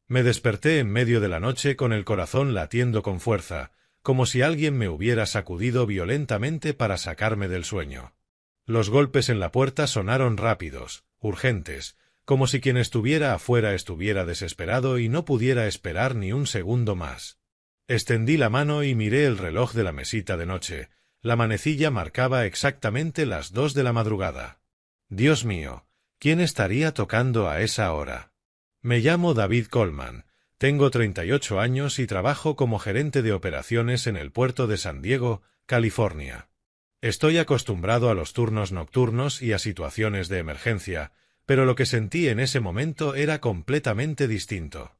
Me desperté en medio de la noche con el corazón latiendo con fuerza, como si alguien me hubiera sacudido violentamente para sacarme del sueño. Los golpes en la puerta sonaron rápidos, urgentes, como si quien estuviera afuera estuviera desesperado y no pudiera esperar ni un segundo más. Extendí la mano y miré el reloj de la mesita de noche. La manecilla marcaba exactamente las 2 de la madrugada. Dios mío, ¿quién estaría tocando a esa hora? Me llamo David Coleman, tengo 38 años y trabajo como gerente de operaciones en el puerto de San Diego, California. Estoy acostumbrado a los turnos nocturnos y a situaciones de emergencia, pero lo que sentí en ese momento era completamente distinto.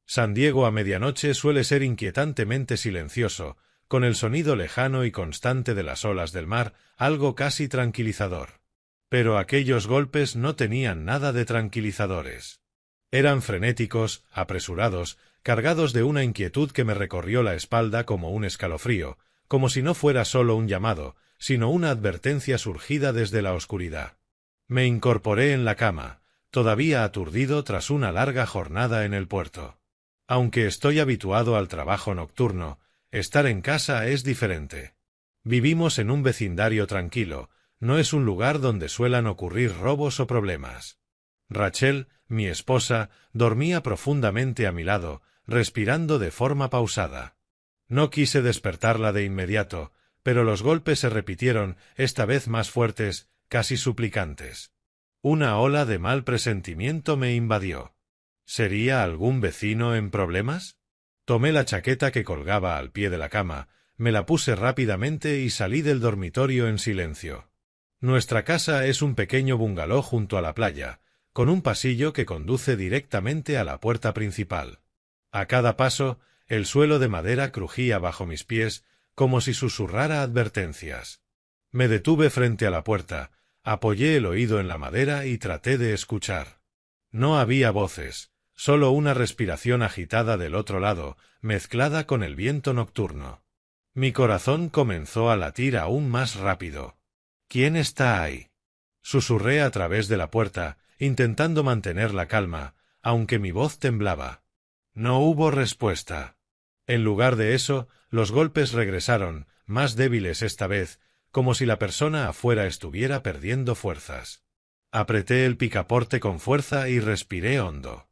San Diego a medianoche suele ser inquietantemente silencioso, con el sonido lejano y constante de las olas del mar, algo casi tranquilizador. Pero aquellos golpes no tenían nada de tranquilizadores. Eran frenéticos, apresurados, cargados de una inquietud que me recorrió la espalda como un escalofrío, como si no fuera solo un llamado, sino una advertencia surgida desde la oscuridad. Me incorporé en la cama, todavía aturdido tras una larga jornada en el puerto. Aunque estoy habituado al trabajo nocturno, estar en casa es diferente. Vivimos en un vecindario tranquilo, no es un lugar donde suelan ocurrir robos o problemas. Rachel, mi esposa, dormía profundamente a mi lado, respirando de forma pausada. No quise despertarla de inmediato, pero los golpes se repitieron, esta vez más fuertes, casi suplicantes. Una ola de mal presentimiento me invadió. ¿Sería algún vecino en problemas? Tomé la chaqueta que colgaba al pie de la cama, me la puse rápidamente y salí del dormitorio en silencio. Nuestra casa es un pequeño bungalow junto a la playa, con un pasillo que conduce directamente a la puerta principal. A cada paso, el suelo de madera crujía bajo mis pies, como si susurrara advertencias. Me detuve frente a la puerta, apoyé el oído en la madera y traté de escuchar. No había voces, solo una respiración agitada del otro lado, mezclada con el viento nocturno. Mi corazón comenzó a latir aún más rápido. ¿Quién está ahí? Susurré a través de la puerta, intentando mantener la calma, aunque mi voz temblaba. No hubo respuesta. En lugar de eso, los golpes regresaron, más débiles esta vez, como si la persona afuera estuviera perdiendo fuerzas. Apreté el picaporte con fuerza y respiré hondo.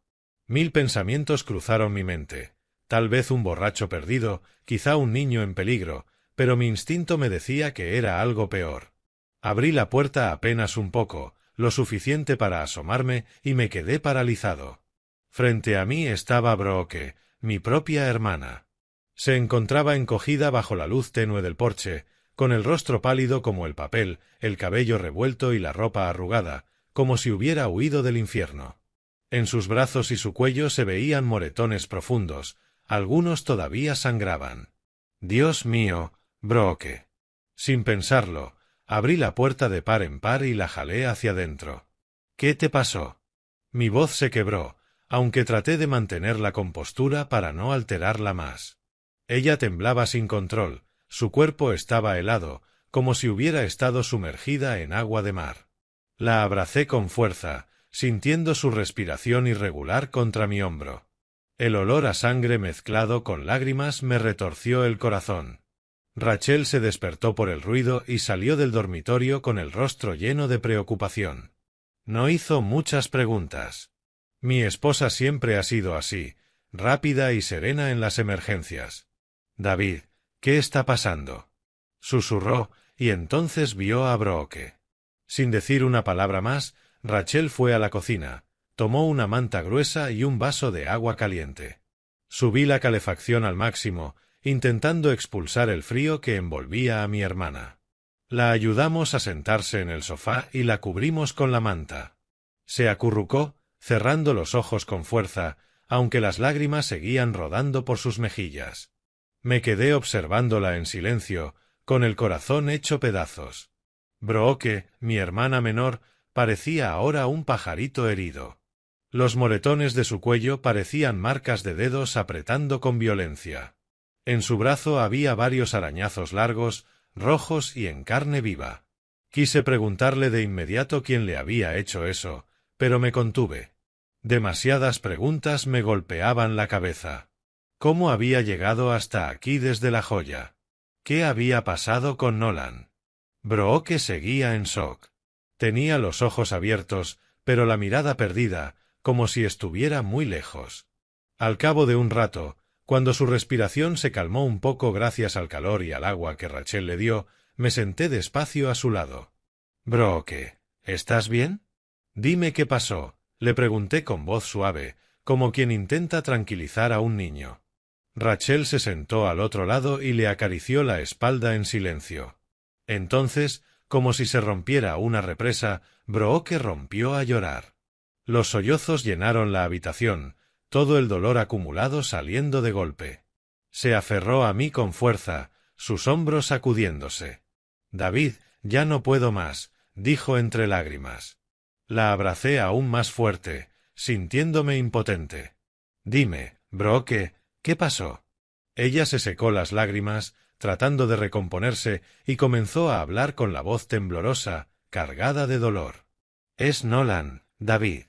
1000 pensamientos cruzaron mi mente. Tal vez un borracho perdido, quizá un niño en peligro, pero mi instinto me decía que era algo peor. Abrí la puerta apenas un poco, lo suficiente para asomarme, y me quedé paralizado. Frente a mí estaba Brooke, mi propia hermana. Se encontraba encogida bajo la luz tenue del porche, con el rostro pálido como el papel, el cabello revuelto y la ropa arrugada, como si hubiera huido del infierno. En sus brazos y su cuello se veían moretones profundos, algunos todavía sangraban. Dios mío, Brooke. Sin pensarlo, abrí la puerta de par en par y la jalé hacia dentro. ¿Qué te pasó? Mi voz se quebró, aunque traté de mantener la compostura para no alterarla más. Ella temblaba sin control, su cuerpo estaba helado, como si hubiera estado sumergida en agua de mar. La abracé con fuerza, sintiendo su respiración irregular contra mi hombro. El olor a sangre mezclado con lágrimas me retorció el corazón. Rachel se despertó por el ruido y salió del dormitorio con el rostro lleno de preocupación. No hizo muchas preguntas. Mi esposa siempre ha sido así, rápida y serena en las emergencias. David, ¿qué está pasando? Susurró, y entonces vio a Brooke. Sin decir una palabra más, Rachel fue a la cocina, tomó una manta gruesa y un vaso de agua caliente. Subí la calefacción al máximo, intentando expulsar el frío que envolvía a mi hermana. La ayudamos a sentarse en el sofá y la cubrimos con la manta. Se acurrucó, cerrando los ojos con fuerza, aunque las lágrimas seguían rodando por sus mejillas. Me quedé observándola en silencio, con el corazón hecho pedazos. Brooke, mi hermana menor, parecía ahora un pajarito herido. Los moretones de su cuello parecían marcas de dedos apretando con violencia. En su brazo había varios arañazos largos, rojos y en carne viva. Quise preguntarle de inmediato quién le había hecho eso, pero me contuve. Demasiadas preguntas me golpeaban la cabeza. ¿Cómo había llegado hasta aquí desde la joya? ¿Qué había pasado con Nolan? Brooke seguía en shock. Tenía los ojos abiertos, pero la mirada perdida, como si estuviera muy lejos. Al cabo de un rato, cuando su respiración se calmó un poco gracias al calor y al agua que Rachel le dio, me senté despacio a su lado. «Brooke, ¿estás bien?» «Dime qué pasó», le pregunté con voz suave, como quien intenta tranquilizar a un niño. Rachel se sentó al otro lado y le acarició la espalda en silencio. Entonces, como si se rompiera una represa, Brooke rompió a llorar. Los sollozos llenaron la habitación, todo el dolor acumulado saliendo de golpe. Se aferró a mí con fuerza, sus hombros sacudiéndose. «David, ya no puedo más», dijo entre lágrimas. La abracé aún más fuerte, sintiéndome impotente. «Dime, Brooke, ¿qué pasó?» Ella se secó las lágrimas, tratando de recomponerse, y comenzó a hablar con la voz temblorosa, cargada de dolor. «Es Nolan, David.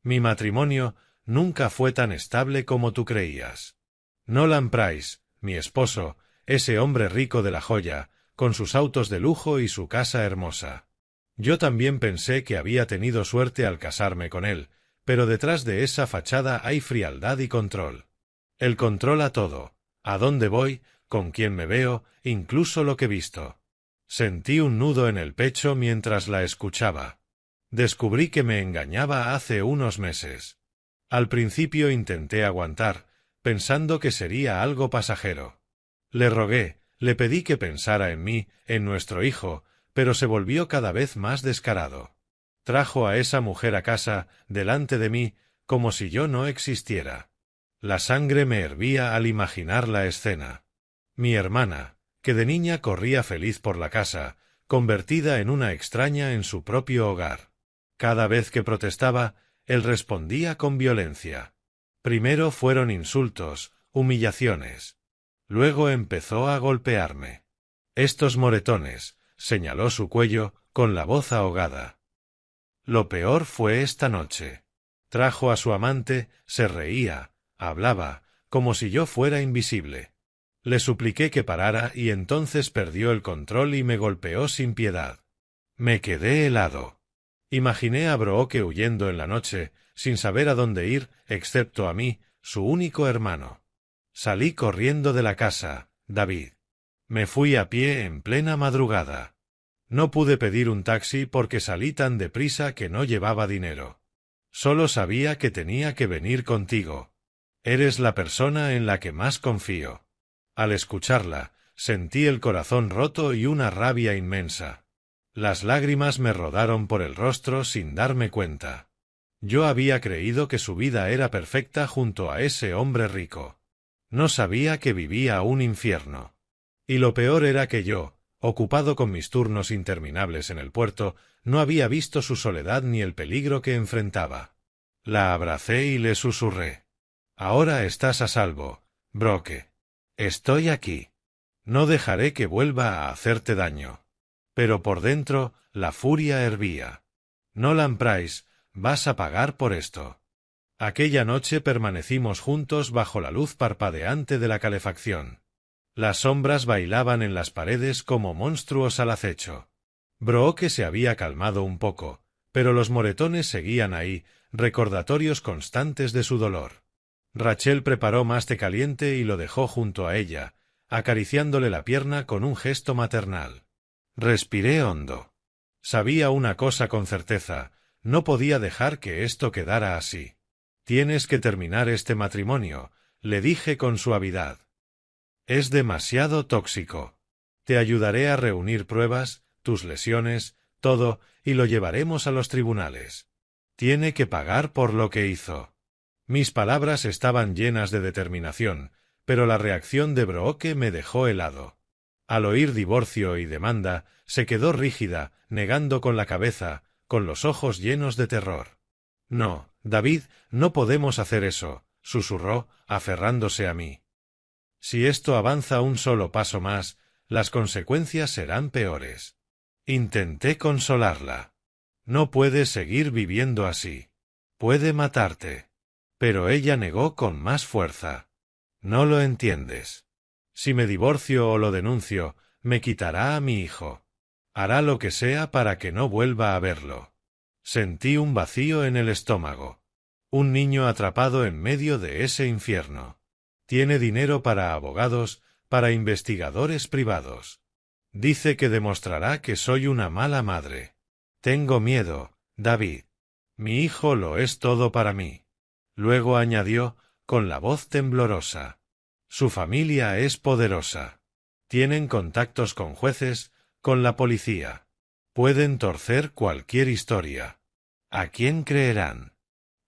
Mi matrimonio nunca fue tan estable como tú creías. Nolan Price, mi esposo, ese hombre rico de la joya, con sus autos de lujo y su casa hermosa. Yo también pensé que había tenido suerte al casarme con él, pero detrás de esa fachada hay frialdad y control. Él controla todo, a dónde voy, con quién me veo, incluso lo que visto». Sentí un nudo en el pecho mientras la escuchaba. Descubrí que me engañaba hace unos meses. Al principio intenté aguantar, pensando que sería algo pasajero. Le rogué, le pedí que pensara en mí, en nuestro hijo, pero se volvió cada vez más descarado. Trajo a esa mujer a casa, delante de mí, como si yo no existiera. La sangre me hervía al imaginar la escena. Mi hermana, que de niña corría feliz por la casa, convertida en una extraña en su propio hogar. Cada vez que protestaba, él respondía con violencia. Primero fueron insultos, humillaciones. Luego empezó a golpearme. «Estos moretones», señaló su cuello, con la voz ahogada. Lo peor fue esta noche. Trajo a su amante, se reía, hablaba, como si yo fuera invisible. Le supliqué que parara y entonces perdió el control y me golpeó sin piedad. Me quedé helado. Imaginé a Brooke huyendo en la noche, sin saber a dónde ir, excepto a mí, su único hermano. Salí corriendo de la casa, David. Me fui a pie en plena madrugada. No pude pedir un taxi porque salí tan deprisa que no llevaba dinero. Solo sabía que tenía que venir contigo. Eres la persona en la que más confío. Al escucharla, sentí el corazón roto y una rabia inmensa. Las lágrimas me rodaron por el rostro sin darme cuenta. Yo había creído que su vida era perfecta junto a ese hombre rico. No sabía que vivía un infierno. Y lo peor era que yo, ocupado con mis turnos interminables en el puerto, no había visto su soledad ni el peligro que enfrentaba. La abracé y le susurré. «Ahora estás a salvo, Brooke. Estoy aquí. No dejaré que vuelva a hacerte daño». Pero por dentro, la furia hervía. «Nolan Price, vas a pagar por esto». Aquella noche permanecimos juntos bajo la luz parpadeante de la calefacción. Las sombras bailaban en las paredes como monstruos al acecho. Brooke se había calmado un poco, pero los moretones seguían ahí, recordatorios constantes de su dolor. Rachel preparó más té caliente y lo dejó junto a ella, acariciándole la pierna con un gesto maternal. Respiré hondo. Sabía una cosa con certeza, no podía dejar que esto quedara así. «Tienes que terminar este matrimonio», le dije con suavidad. «Es demasiado tóxico. Te ayudaré a reunir pruebas, tus lesiones, todo, y lo llevaremos a los tribunales. Tiene que pagar por lo que hizo». Mis palabras estaban llenas de determinación, pero la reacción de Brooke me dejó helado. Al oír divorcio y demanda, se quedó rígida, negando con la cabeza, con los ojos llenos de terror. «No, David, no podemos hacer eso», susurró, aferrándose a mí. «Si esto avanza un solo paso más, las consecuencias serán peores». Intenté consolarla. «No puedes seguir viviendo así. Puede matarte. Pero ella negó con más fuerza. No lo entiendes. Si me divorcio o lo denuncio, me quitará a mi hijo. Hará lo que sea para que no vuelva a verlo. Sentí un vacío en el estómago. Un niño atrapado en medio de ese infierno. Tiene dinero para abogados, para investigadores privados. Dice que demostrará que soy una mala madre. Tengo miedo, David. Mi hijo lo es todo para mí. Luego añadió, con la voz temblorosa. Su familia es poderosa. Tienen contactos con jueces, con la policía. Pueden torcer cualquier historia. ¿A quién creerán?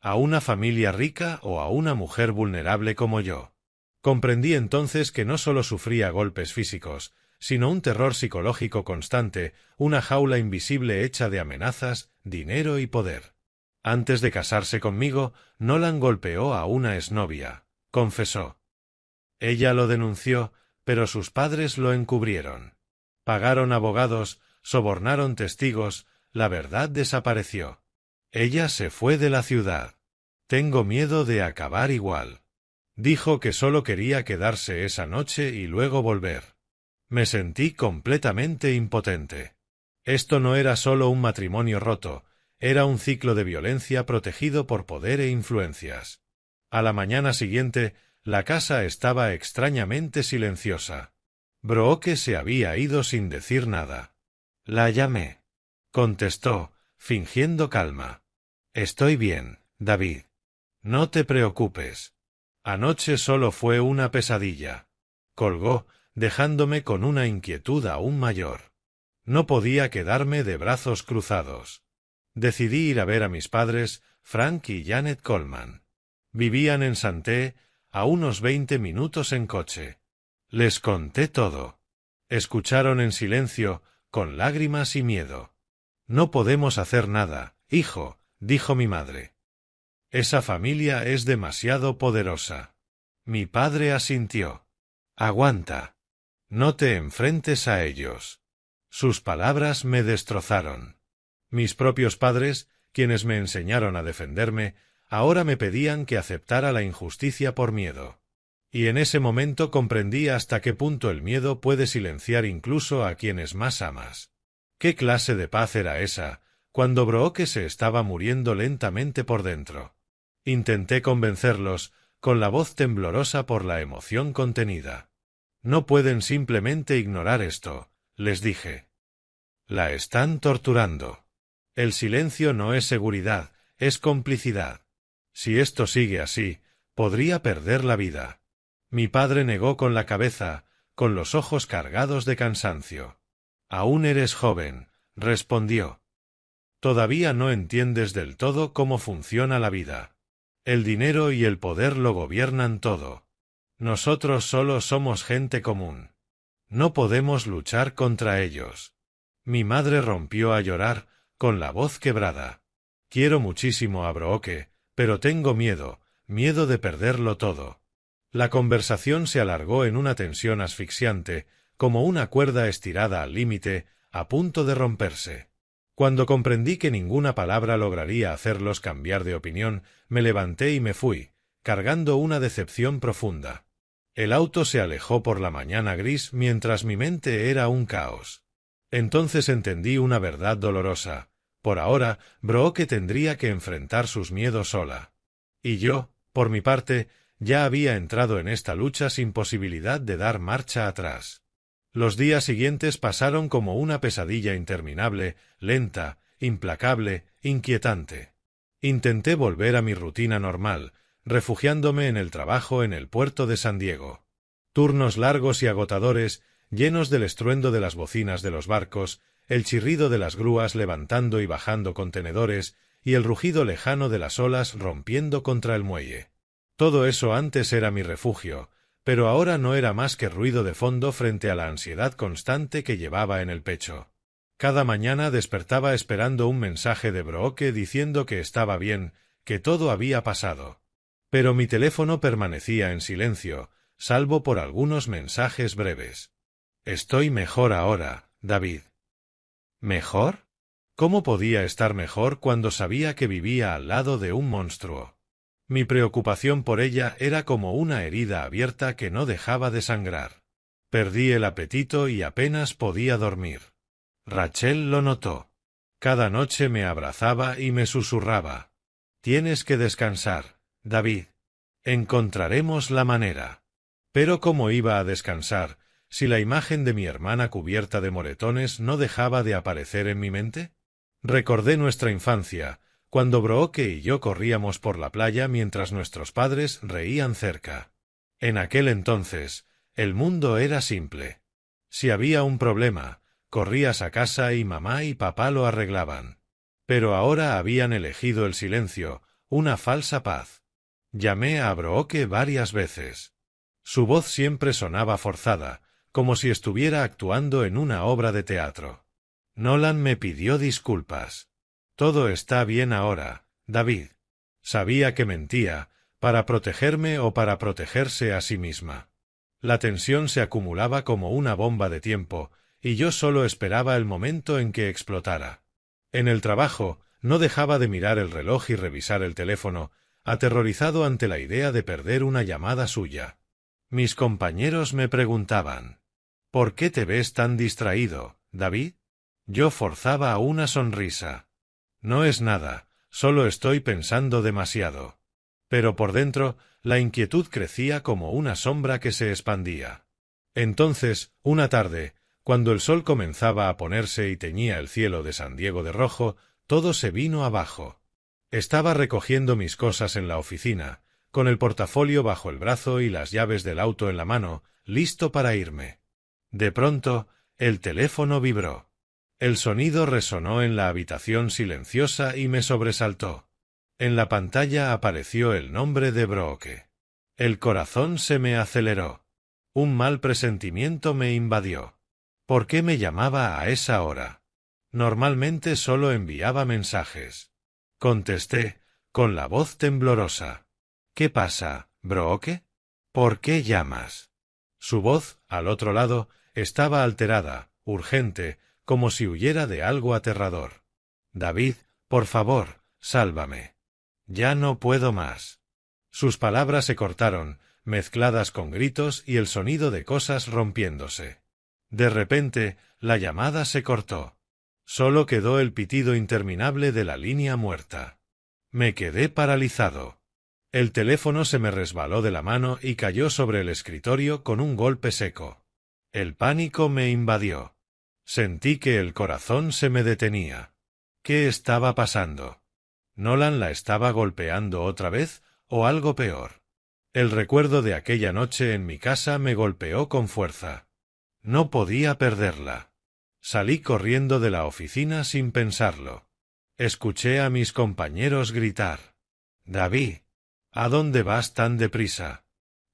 ¿A una familia rica o a una mujer vulnerable como yo? Comprendí entonces que no solo sufría golpes físicos, sino un terror psicológico constante, una jaula invisible hecha de amenazas, dinero y poder. Antes de casarse conmigo, Nolan golpeó a una exnovia, confesó. Ella lo denunció, pero sus padres lo encubrieron. Pagaron abogados, sobornaron testigos, la verdad desapareció. Ella se fue de la ciudad. Tengo miedo de acabar igual. Dijo que solo quería quedarse esa noche y luego volver. Me sentí completamente impotente. Esto no era solo un matrimonio roto, era un ciclo de violencia protegido por poder e influencias. A la mañana siguiente, la casa estaba extrañamente silenciosa. Brooke se había ido sin decir nada. La llamé. Contestó, fingiendo calma. Estoy bien, David. No te preocupes. Anoche solo fue una pesadilla. Colgó, dejándome con una inquietud aún mayor. No podía quedarme de brazos cruzados. Decidí ir a ver a mis padres, Frank y Janet Coleman. Vivían en Santé, a unos 20 minutos en coche. Les conté todo. Escucharon en silencio, con lágrimas y miedo. No podemos hacer nada, hijo, dijo mi madre. Esa familia es demasiado poderosa. Mi padre asintió. Aguanta. No te enfrentes a ellos. Sus palabras me destrozaron. Mis propios padres, quienes me enseñaron a defenderme, ahora me pedían que aceptara la injusticia por miedo. Y en ese momento comprendí hasta qué punto el miedo puede silenciar incluso a quienes más amas. ¿Qué clase de paz era esa, cuando Brooke se estaba muriendo lentamente por dentro? Intenté convencerlos, con la voz temblorosa por la emoción contenida. No pueden simplemente ignorar esto, les dije. La están torturando. El silencio no es seguridad, es complicidad. Si esto sigue así, podría perder la vida. Mi padre negó con la cabeza, con los ojos cargados de cansancio. Aún eres joven, respondió. Todavía no entiendes del todo cómo funciona la vida. El dinero y el poder lo gobiernan todo. Nosotros solo somos gente común. No podemos luchar contra ellos. Mi madre rompió a llorar, con la voz quebrada. Quiero muchísimo a Brooke, pero tengo miedo, miedo de perderlo todo. La conversación se alargó en una tensión asfixiante, como una cuerda estirada al límite, a punto de romperse. Cuando comprendí que ninguna palabra lograría hacerlos cambiar de opinión, me levanté y me fui, cargando una decepción profunda. El auto se alejó por la mañana gris mientras mi mente era un caos. Entonces entendí una verdad dolorosa. Por ahora, Brooke tendría que enfrentar sus miedos sola. Y yo, por mi parte, ya había entrado en esta lucha sin posibilidad de dar marcha atrás. Los días siguientes pasaron como una pesadilla interminable, lenta, implacable, inquietante. Intenté volver a mi rutina normal, refugiándome en el trabajo en el puerto de San Diego. Turnos largos y agotadores, llenos del estruendo de las bocinas de los barcos, el chirrido de las grúas levantando y bajando contenedores y el rugido lejano de las olas rompiendo contra el muelle. Todo eso antes era mi refugio, pero ahora no era más que ruido de fondo frente a la ansiedad constante que llevaba en el pecho. Cada mañana despertaba esperando un mensaje de Brooke diciendo que estaba bien, que todo había pasado. Pero mi teléfono permanecía en silencio, salvo por algunos mensajes breves. Estoy mejor ahora, David. ¿Mejor? ¿Cómo podía estar mejor cuando sabía que vivía al lado de un monstruo? Mi preocupación por ella era como una herida abierta que no dejaba de sangrar. Perdí el apetito y apenas podía dormir. Rachel lo notó. Cada noche me abrazaba y me susurraba: «Tienes que descansar, David. Encontraremos la manera». Pero ¿cómo iba a descansar si la imagen de mi hermana cubierta de moretones no dejaba de aparecer en mi mente? Recordé nuestra infancia, cuando Brooke y yo corríamos por la playa mientras nuestros padres reían cerca. En aquel entonces, el mundo era simple. Si había un problema, corrías a casa y mamá y papá lo arreglaban. Pero ahora habían elegido el silencio, una falsa paz. Llamé a Brooke varias veces. Su voz siempre sonaba forzada, como si estuviera actuando en una obra de teatro. Nolan me pidió disculpas. «Todo está bien ahora, David». Sabía que mentía, para protegerme o para protegerse a sí misma. La tensión se acumulaba como una bomba de tiempo, y yo solo esperaba el momento en que explotara. En el trabajo, no dejaba de mirar el reloj y revisar el teléfono, aterrorizado ante la idea de perder una llamada suya. Mis compañeros me preguntaban: «¿Por qué te ves tan distraído, David?». Yo forzaba una sonrisa. «No es nada, solo estoy pensando demasiado». Pero por dentro, la inquietud crecía como una sombra que se expandía. Entonces, una tarde, cuando el sol comenzaba a ponerse y teñía el cielo de San Diego de rojo, todo se vino abajo. Estaba recogiendo mis cosas en la oficina, con el portafolio bajo el brazo y las llaves del auto en la mano, listo para irme. De pronto, el teléfono vibró. El sonido resonó en la habitación silenciosa y me sobresaltó. En la pantalla apareció el nombre de Brooke. El corazón se me aceleró. Un mal presentimiento me invadió. ¿Por qué me llamaba a esa hora? Normalmente solo enviaba mensajes. Contesté, con la voz temblorosa. «¿Qué pasa, Brooke? ¿Por qué llamas?». Su voz, al otro lado, estaba alterada, urgente, como si huyera de algo aterrador. «David, por favor, sálvame. Ya no puedo más». Sus palabras se cortaron, mezcladas con gritos y el sonido de cosas rompiéndose. De repente, la llamada se cortó. Solo quedó el pitido interminable de la línea muerta. Me quedé paralizado. El teléfono se me resbaló de la mano y cayó sobre el escritorio con un golpe seco. El pánico me invadió. Sentí que el corazón se me detenía. ¿Qué estaba pasando? ¿Nolan la estaba golpeando otra vez o algo peor? El recuerdo de aquella noche en mi casa me golpeó con fuerza. No podía perderla. Salí corriendo de la oficina sin pensarlo. Escuché a mis compañeros gritar: «David, ¿a dónde vas tan deprisa?».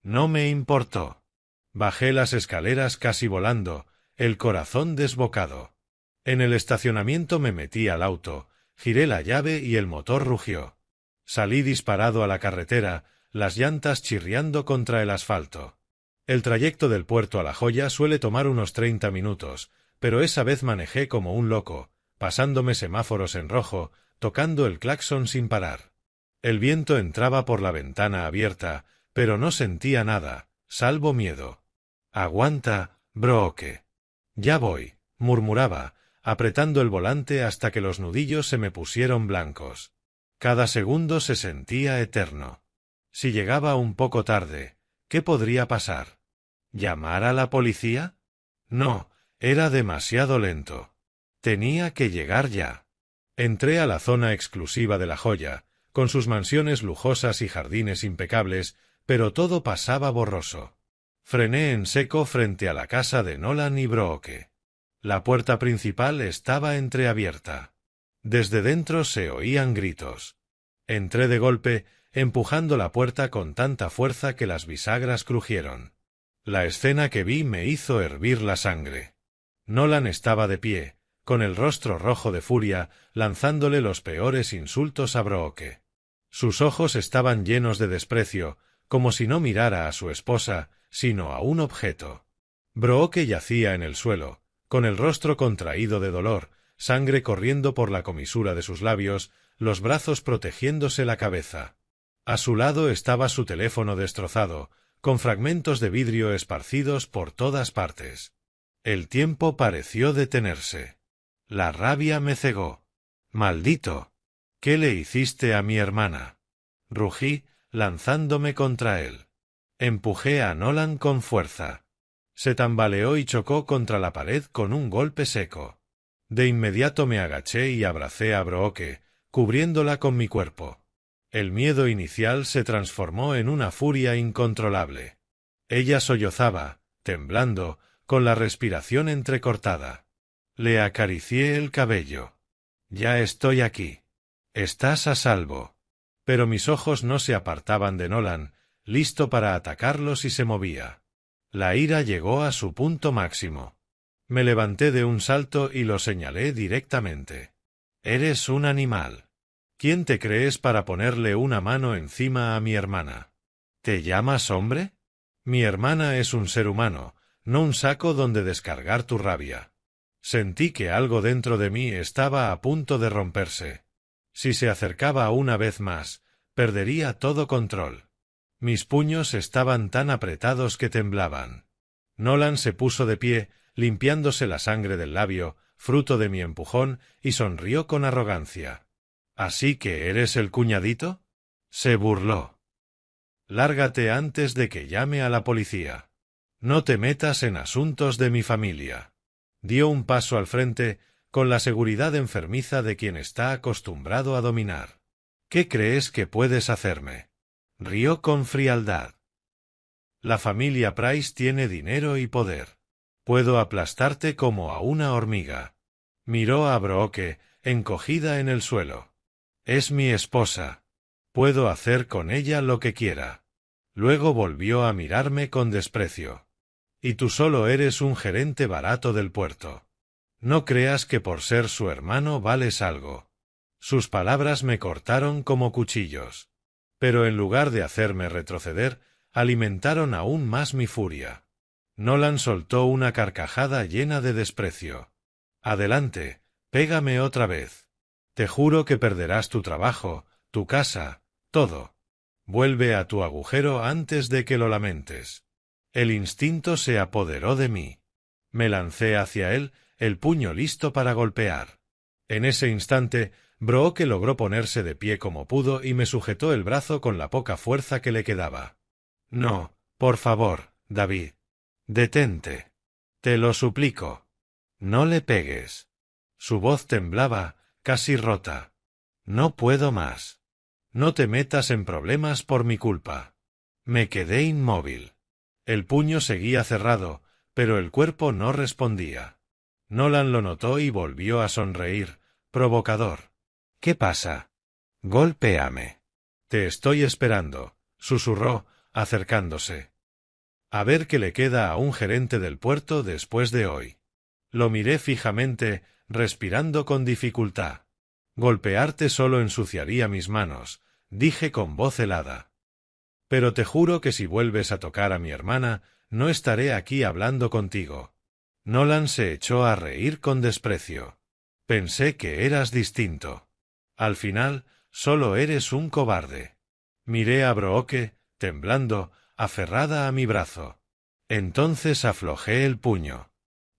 No me importó. Bajé las escaleras casi volando, el corazón desbocado. En el estacionamiento me metí al auto, giré la llave y el motor rugió. Salí disparado a la carretera, las llantas chirriando contra el asfalto. El trayecto del puerto a La Joya suele tomar unos 30 minutos, pero esa vez manejé como un loco, pasándome semáforos en rojo, tocando el claxon sin parar. El viento entraba por la ventana abierta, pero no sentía nada, salvo miedo. «Aguanta, Brooke». «Ya voy», murmuraba, apretando el volante hasta que los nudillos se me pusieron blancos. Cada segundo se sentía eterno. Si llegaba un poco tarde, ¿qué podría pasar? ¿Llamar a la policía? No, era demasiado lento. Tenía que llegar ya. Entré a la zona exclusiva de La Joya, con sus mansiones lujosas y jardines impecables, pero todo pasaba borroso. Frené en seco frente a la casa de Nolan y Brooke. La puerta principal estaba entreabierta. Desde dentro se oían gritos. Entré de golpe, empujando la puerta con tanta fuerza que las bisagras crujieron. La escena que vi me hizo hervir la sangre. Nolan estaba de pie, con el rostro rojo de furia, lanzándole los peores insultos a Brooke. Sus ojos estaban llenos de desprecio, como si no mirara a su esposa, sino a un objeto. Brooke yacía en el suelo, con el rostro contraído de dolor, sangre corriendo por la comisura de sus labios, los brazos protegiéndose la cabeza. A su lado estaba su teléfono destrozado, con fragmentos de vidrio esparcidos por todas partes. El tiempo pareció detenerse. La rabia me cegó. ¡Maldito! ¿Qué le hiciste a mi hermana? Rugí, lanzándome contra él. Empujé a Nolan con fuerza. Se tambaleó y chocó contra la pared con un golpe seco. De inmediato me agaché y abracé a Brooke, cubriéndola con mi cuerpo. El miedo inicial se transformó en una furia incontrolable. Ella sollozaba, temblando, con la respiración entrecortada. Le acaricié el cabello. «Ya estoy aquí. Estás a salvo». Pero mis ojos no se apartaban de Nolan, listo para atacarlo si se movía. La ira llegó a su punto máximo. Me levanté de un salto y lo señalé directamente. «Eres un animal. ¿Quién te crees para ponerle una mano encima a mi hermana? ¿Te llamas hombre? Mi hermana es un ser humano, no un saco donde descargar tu rabia». Sentí que algo dentro de mí estaba a punto de romperse. Si se acercaba una vez más, perdería todo control. Mis puños estaban tan apretados que temblaban. Nolan se puso de pie, limpiándose la sangre del labio, fruto de mi empujón, y sonrió con arrogancia. «¿Así que eres el cuñadito?», se burló. «Lárgate antes de que llame a la policía. No te metas en asuntos de mi familia». Dio un paso al frente, con la seguridad enfermiza de quien está acostumbrado a dominar. «¿Qué crees que puedes hacerme?». Rió con frialdad. «La familia Price tiene dinero y poder. Puedo aplastarte como a una hormiga». Miró a Brooke, encogida en el suelo. «Es mi esposa. Puedo hacer con ella lo que quiera». Luego volvió a mirarme con desprecio. «Y tú solo eres un gerente barato del puerto. No creas que por ser su hermano vales algo». Sus palabras me cortaron como cuchillos. Pero en lugar de hacerme retroceder, alimentaron aún más mi furia. Nolan soltó una carcajada llena de desprecio. «Adelante, pégame otra vez. Te juro que perderás tu trabajo, tu casa, todo. Vuelve a tu agujero antes de que lo lamentes». El instinto se apoderó de mí. Me lancé hacia él, el puño listo para golpear. En ese instante, Brooke logró ponerse de pie como pudo y me sujetó el brazo con la poca fuerza que le quedaba. «No, por favor, David. Detente. Te lo suplico. No le pegues». Su voz temblaba, casi rota. «No puedo más. No te metas en problemas por mi culpa». Me quedé inmóvil. El puño seguía cerrado, pero el cuerpo no respondía. Nolan lo notó y volvió a sonreír, provocador. «¿Qué pasa? Golpéame». «Te estoy esperando», susurró, acercándose. «A ver qué le queda a un gerente del puerto después de hoy». Lo miré fijamente, respirando con dificultad. «Golpearte solo ensuciaría mis manos», dije con voz helada. «Pero te juro que si vuelves a tocar a mi hermana, no estaré aquí hablando contigo». Nolan se echó a reír con desprecio. «Pensé que eras distinto. Al final, solo eres un cobarde». Miré a Brooke, temblando, aferrada a mi brazo. Entonces aflojé el puño.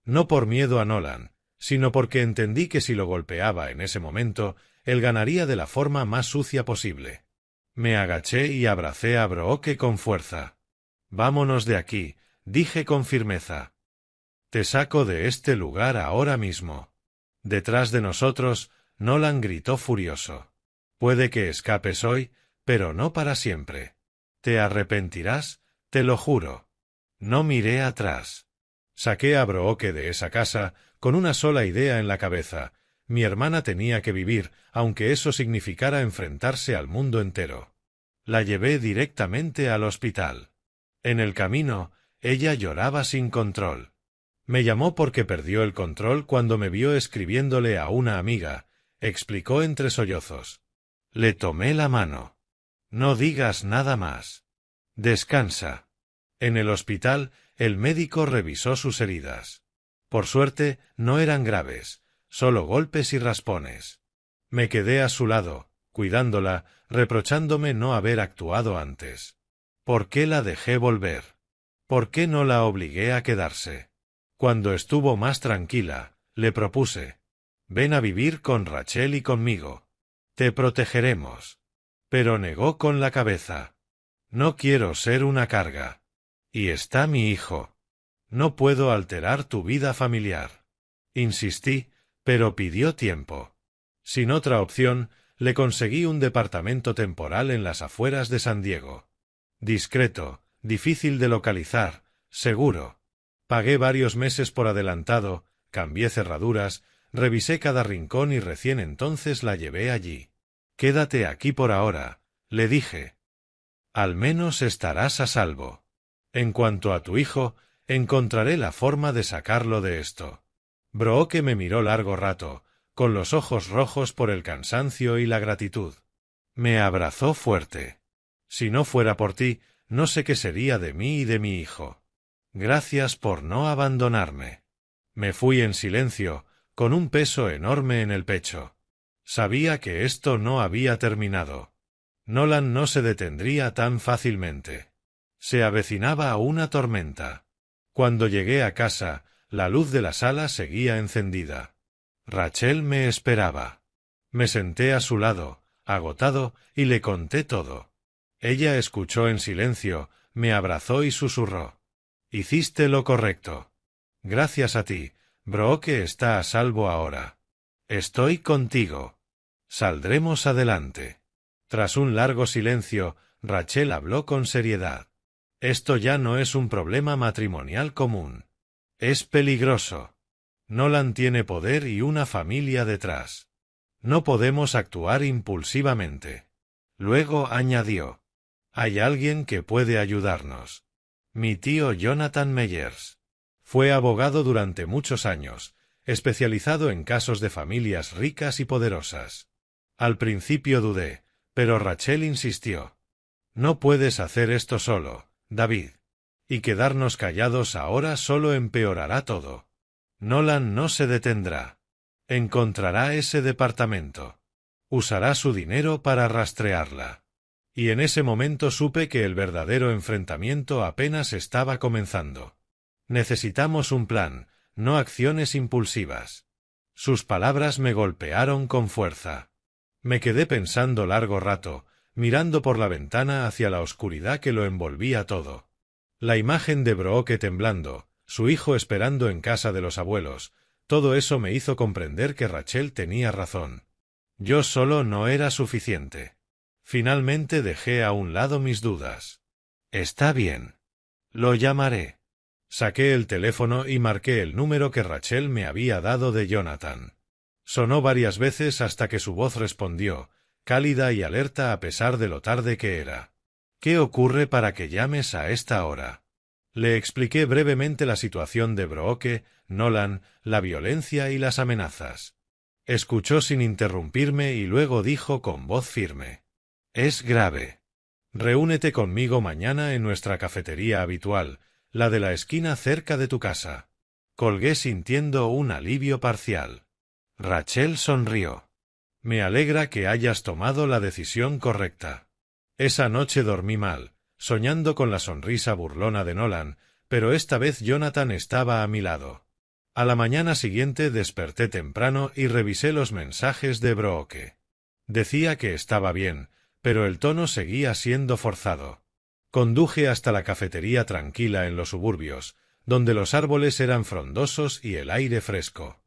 No por miedo a Nolan, sino porque entendí que si lo golpeaba en ese momento, él ganaría de la forma más sucia posible. Me agaché y abracé a Brooke con fuerza. «Vámonos de aquí», dije con firmeza. «Te saco de este lugar ahora mismo». Detrás de nosotros, Nolan gritó furioso. «Puede que escapes hoy, pero no para siempre. Te arrepentirás, te lo juro». No miré atrás. Saqué a Brooke de esa casa con una sola idea en la cabeza. Mi hermana tenía que vivir, aunque eso significara enfrentarse al mundo entero. La llevé directamente al hospital. En el camino, ella lloraba sin control. Me llamó porque perdió el control cuando me vio escribiéndole a una amiga, explicó entre sollozos. Le tomé la mano. «No digas nada más. Descansa». En el hospital, el médico revisó sus heridas. Por suerte, no eran graves, solo golpes y raspones. Me quedé a su lado, cuidándola, reprochándome no haber actuado antes. ¿Por qué la dejé volver? ¿Por qué no la obligué a quedarse? Cuando estuvo más tranquila, le propuse: ven a vivir con Rachel y conmigo. Te protegeremos. Pero negó con la cabeza. No quiero ser una carga. Y está mi hijo. No puedo alterar tu vida familiar. Insistí, pero pidió tiempo. Sin otra opción, le conseguí un departamento temporal en las afueras de San Diego. Discreto, difícil de localizar, seguro. Pagué varios meses por adelantado, cambié cerraduras, revisé cada rincón y recién entonces la llevé allí. Quédate aquí por ahora, le dije. Al menos estarás a salvo. En cuanto a tu hijo, encontraré la forma de sacarlo de esto. Brooke me miró largo rato, con los ojos rojos por el cansancio y la gratitud. Me abrazó fuerte. Si no fuera por ti, no sé qué sería de mí y de mi hijo. Gracias por no abandonarme. Me fui en silencio, con un peso enorme en el pecho. Sabía que esto no había terminado. Nolan no se detendría tan fácilmente. Se avecinaba una tormenta. Cuando llegué a casa, la luz de la sala seguía encendida. Rachel me esperaba. Me senté a su lado, agotado, y le conté todo. Ella escuchó en silencio, me abrazó y susurró: hiciste lo correcto. Gracias a ti, Brooke está a salvo ahora. Estoy contigo. Saldremos adelante. Tras un largo silencio, Rachel habló con seriedad. Esto ya no es un problema matrimonial común. Es peligroso. Nolan tiene poder y una familia detrás. No podemos actuar impulsivamente. Luego añadió: hay alguien que puede ayudarnos. Mi tío Jonathan Meyers. Fue abogado durante muchos años, especializado en casos de familias ricas y poderosas. Al principio dudé, pero Rachel insistió: no puedes hacer esto solo, David. Y quedarnos callados ahora solo empeorará todo. Nolan no se detendrá. Encontrará ese departamento. Usará su dinero para rastrearla. Y en ese momento supe que el verdadero enfrentamiento apenas estaba comenzando. Necesitamos un plan, no acciones impulsivas. Sus palabras me golpearon con fuerza. Me quedé pensando largo rato, mirando por la ventana hacia la oscuridad que lo envolvía todo. La imagen de Brooke temblando, su hijo esperando en casa de los abuelos, todo eso me hizo comprender que Rachel tenía razón. Yo solo no era suficiente. Finalmente dejé a un lado mis dudas. Está bien. Lo llamaré. Saqué el teléfono y marqué el número que Rachel me había dado de Jonathan. Sonó varias veces hasta que su voz respondió, cálida y alerta a pesar de lo tarde que era. ¿Qué ocurre para que llames a esta hora? Le expliqué brevemente la situación de Brooke, Nolan, la violencia y las amenazas. Escuchó sin interrumpirme y luego dijo con voz firme: es grave. Reúnete conmigo mañana en nuestra cafetería habitual, la de la esquina cerca de tu casa. Colgué sintiendo un alivio parcial. Rachel sonrió. Me alegra que hayas tomado la decisión correcta. Esa noche dormí mal, soñando con la sonrisa burlona de Nolan, pero esta vez Jonathan estaba a mi lado. A la mañana siguiente desperté temprano y revisé los mensajes de Brooke. Decía que estaba bien, pero el tono seguía siendo forzado. Conduje hasta la cafetería tranquila en los suburbios, donde los árboles eran frondosos y el aire fresco.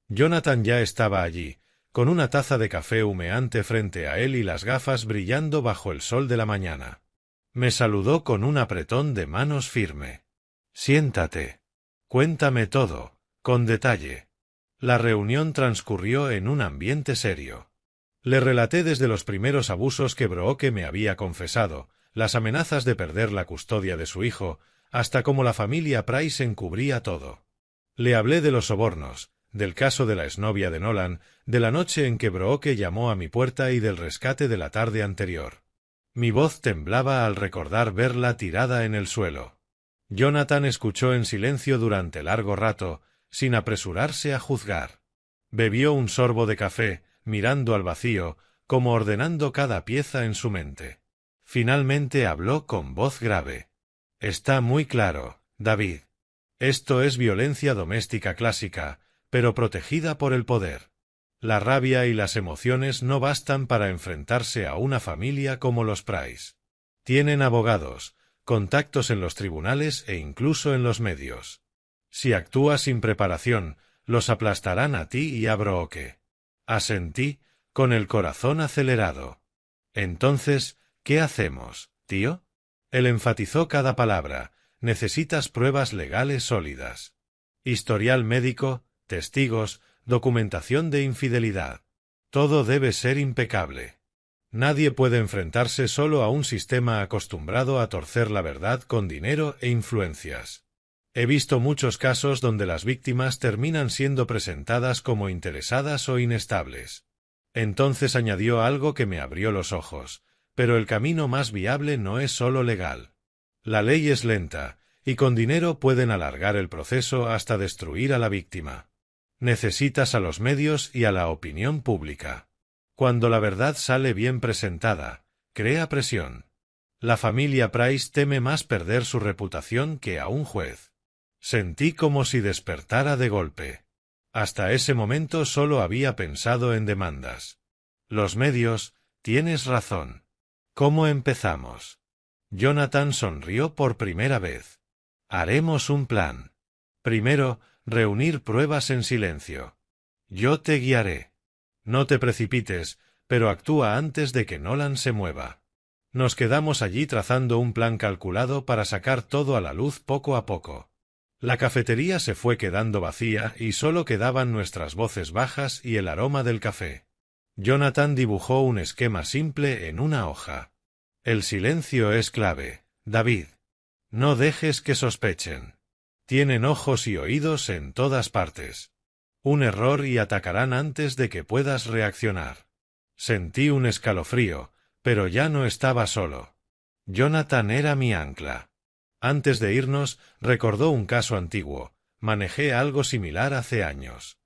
Jonathan ya estaba allí, con una taza de café humeante frente a él y las gafas brillando bajo el sol de la mañana. Me saludó con un apretón de manos firme. Siéntate. Cuéntame todo, con detalle. La reunión transcurrió en un ambiente serio. Le relaté desde los primeros abusos que Brooke me había confesado, las amenazas de perder la custodia de su hijo, hasta cómo la familia Price encubría todo. Le hablé de los sobornos, del caso de la exnovia de Nolan, de la noche en que Brooke llamó a mi puerta y del rescate de la tarde anterior. Mi voz temblaba al recordar verla tirada en el suelo. Jonathan escuchó en silencio durante largo rato, sin apresurarse a juzgar. Bebió un sorbo de café, mirando al vacío, como ordenando cada pieza en su mente. Finalmente habló con voz grave. Está muy claro, David. Esto es violencia doméstica clásica, pero protegida por el poder. La rabia y las emociones no bastan para enfrentarse a una familia como los Price. Tienen abogados, contactos en los tribunales e incluso en los medios. Si actúas sin preparación, los aplastarán a ti y a Brooke. Asentí, con el corazón acelerado. Entonces, ¿qué hacemos, tío? Él enfatizó cada palabra. Necesitas pruebas legales sólidas. Historial médico, testigos, documentación de infidelidad. Todo debe ser impecable. Nadie puede enfrentarse solo a un sistema acostumbrado a torcer la verdad con dinero e influencias. He visto muchos casos donde las víctimas terminan siendo presentadas como interesadas o inestables. Entonces añadió algo que me abrió los ojos, pero el camino más viable no es solo legal. La ley es lenta, y con dinero pueden alargar el proceso hasta destruir a la víctima. Necesitas a los medios y a la opinión pública. Cuando la verdad sale bien presentada, crea presión. La familia Price teme más perder su reputación que a un juez. Sentí como si despertara de golpe. Hasta ese momento solo había pensado en demandas. Los medios, tienes razón. ¿Cómo empezamos? Jonathan sonrió por primera vez. Haremos un plan. Primero, reunir pruebas en silencio. Yo te guiaré. No te precipites, pero actúa antes de que Nolan se mueva. Nos quedamos allí trazando un plan calculado para sacar todo a la luz poco a poco. La cafetería se fue quedando vacía y solo quedaban nuestras voces bajas y el aroma del café. Jonathan dibujó un esquema simple en una hoja. El silencio es clave, David. No dejes que sospechen. Tienen ojos y oídos en todas partes. Un error y atacarán antes de que puedas reaccionar. Sentí un escalofrío, pero ya no estaba solo. Jonathan era mi ancla. Antes de irnos, recordó un caso antiguo. Manejé algo similar hace años.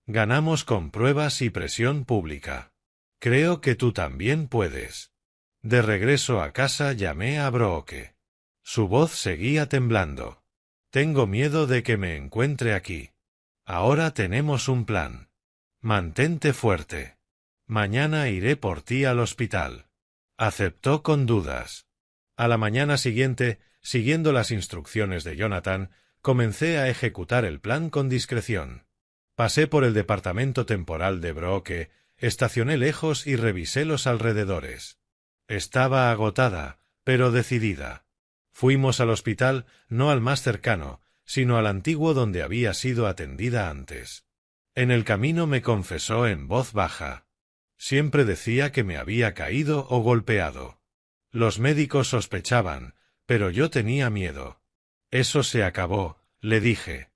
Ganamos con pruebas y presión pública. Creo que tú también puedes. De regreso a casa llamé a Brooke. Su voz seguía temblando. Tengo miedo de que me encuentre aquí. Ahora tenemos un plan. Mantente fuerte. Mañana iré por ti al hospital. Aceptó con dudas. A la mañana siguiente, siguiendo las instrucciones de Jonathan, comencé a ejecutar el plan con discreción. Pasé por el departamento temporal de Brooke, estacioné lejos y revisé los alrededores. Estaba agotada, pero decidida. Fuimos al hospital, no al más cercano, sino al antiguo donde había sido atendida antes. En el camino me confesó en voz baja. Siempre decía que me había caído o golpeado. Los médicos sospechaban, pero yo tenía miedo. Eso se acabó, le dije.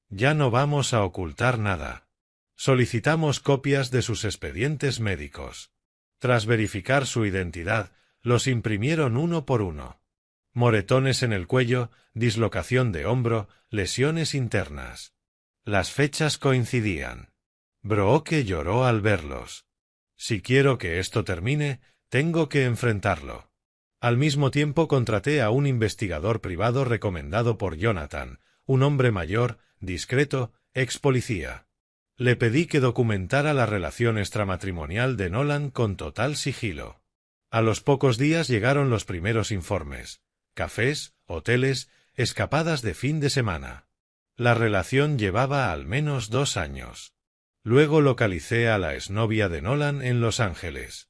Ya no vamos a ocultar nada. Solicitamos copias de sus expedientes médicos. Tras verificar su identidad, los imprimieron uno por uno. Moretones en el cuello, dislocación de hombro, lesiones internas. Las fechas coincidían. Brooke lloró al verlos. Si quiero que esto termine, tengo que enfrentarlo. Al mismo tiempo contraté a un investigador privado recomendado por Jonathan, un hombre mayor, discreto, ex policía. Le pedí que documentara la relación extramatrimonial de Nolan con total sigilo. A los pocos días llegaron los primeros informes. Cafés, hoteles, escapadas de fin de semana. La relación llevaba al menos 2 años. Luego localicé a la exnovia de Nolan en Los Ángeles.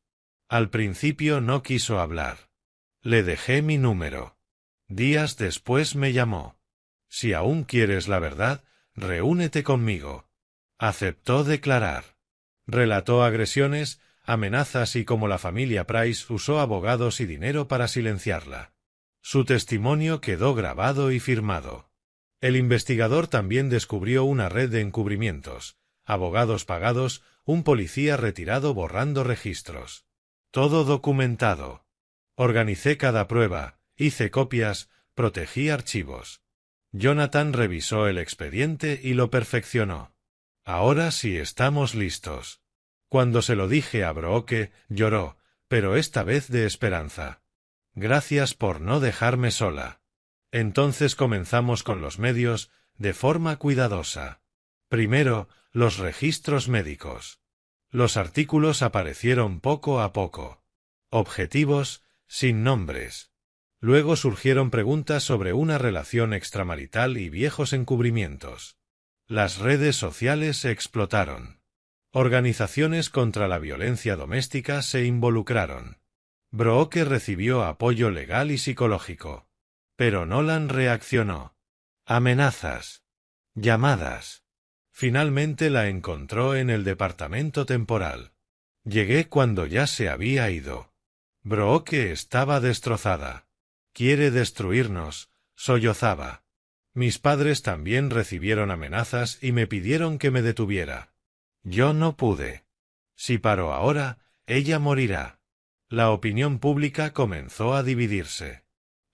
Al principio no quiso hablar. Le dejé mi número. Días después me llamó. Si aún quieres la verdad, reúnete conmigo. Aceptó declarar. Relató agresiones, amenazas y cómo la familia Price usó abogados y dinero para silenciarla. Su testimonio quedó grabado y firmado. El investigador también descubrió una red de encubrimientos, abogados pagados, un policía retirado borrando registros. Todo documentado. Organicé cada prueba, hice copias, protegí archivos. Jonathan revisó el expediente y lo perfeccionó. Ahora sí estamos listos. Cuando se lo dije a Brooke, lloró, pero esta vez de esperanza. Gracias por no dejarme sola. Entonces comenzamos con los medios, de forma cuidadosa. Primero, los registros médicos. Los artículos aparecieron poco a poco. Objetivos, sin nombres. Luego surgieron preguntas sobre una relación extramarital y viejos encubrimientos. Las redes sociales explotaron. Organizaciones contra la violencia doméstica se involucraron. Brooke recibió apoyo legal y psicológico. Pero Nolan reaccionó. Amenazas. Llamadas. Finalmente la encontró en el departamento temporal. Llegué cuando ya se había ido. Brooke estaba destrozada. Quiere destruirnos, sollozaba. Mis padres también recibieron amenazas y me pidieron que me detuviera. Yo no pude. Si paro ahora, ella morirá. La opinión pública comenzó a dividirse.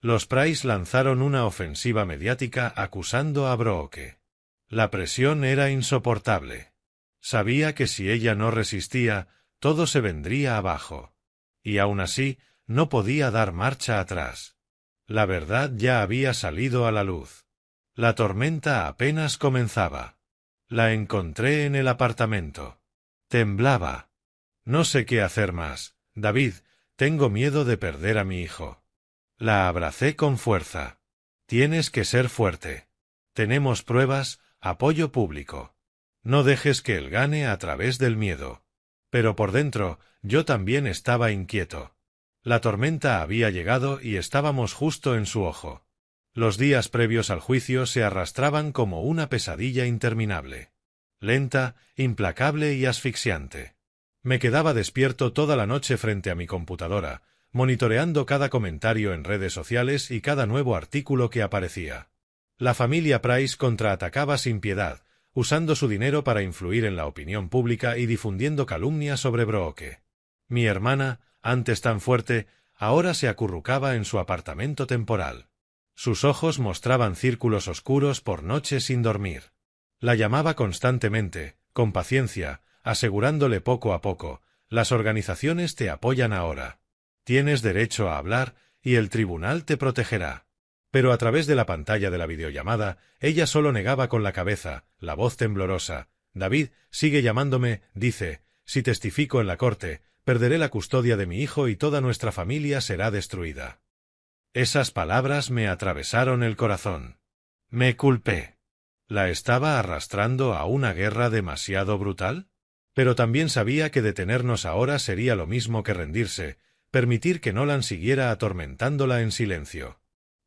Los Price lanzaron una ofensiva mediática acusando a Brooke. La presión era insoportable. Sabía que si ella no resistía, todo se vendría abajo. Y aún así, no podía dar marcha atrás. La verdad ya había salido a la luz. La tormenta apenas comenzaba. La encontré en el apartamento. Temblaba. No sé qué hacer más, David, tengo miedo de perder a mi hijo. La abracé con fuerza. Tienes que ser fuerte. Tenemos pruebas, apoyo público. No dejes que él gane a través del miedo. Pero por dentro, yo también estaba inquieto. La tormenta había llegado y estábamos justo en su ojo. Los días previos al juicio se arrastraban como una pesadilla interminable. Lenta, implacable y asfixiante. Me quedaba despierto toda la noche frente a mi computadora, monitoreando cada comentario en redes sociales y cada nuevo artículo que aparecía. La familia Price contraatacaba sin piedad, usando su dinero para influir en la opinión pública y difundiendo calumnias sobre Brooke. Mi hermana, antes tan fuerte, ahora se acurrucaba en su apartamento temporal. Sus ojos mostraban círculos oscuros por noches sin dormir. La llamaba constantemente, con paciencia, asegurándole poco a poco, las organizaciones te apoyan ahora. Tienes derecho a hablar y el tribunal te protegerá. Pero a través de la pantalla de la videollamada, ella solo negaba con la cabeza, la voz temblorosa. David, sigue llamándome, dice, si testifico en la corte, perderé la custodia de mi hijo y toda nuestra familia será destruida. Esas palabras me atravesaron el corazón. Me culpé. ¿La estaba arrastrando a una guerra demasiado brutal? Pero también sabía que detenernos ahora sería lo mismo que rendirse, permitir que Nolan siguiera atormentándola en silencio.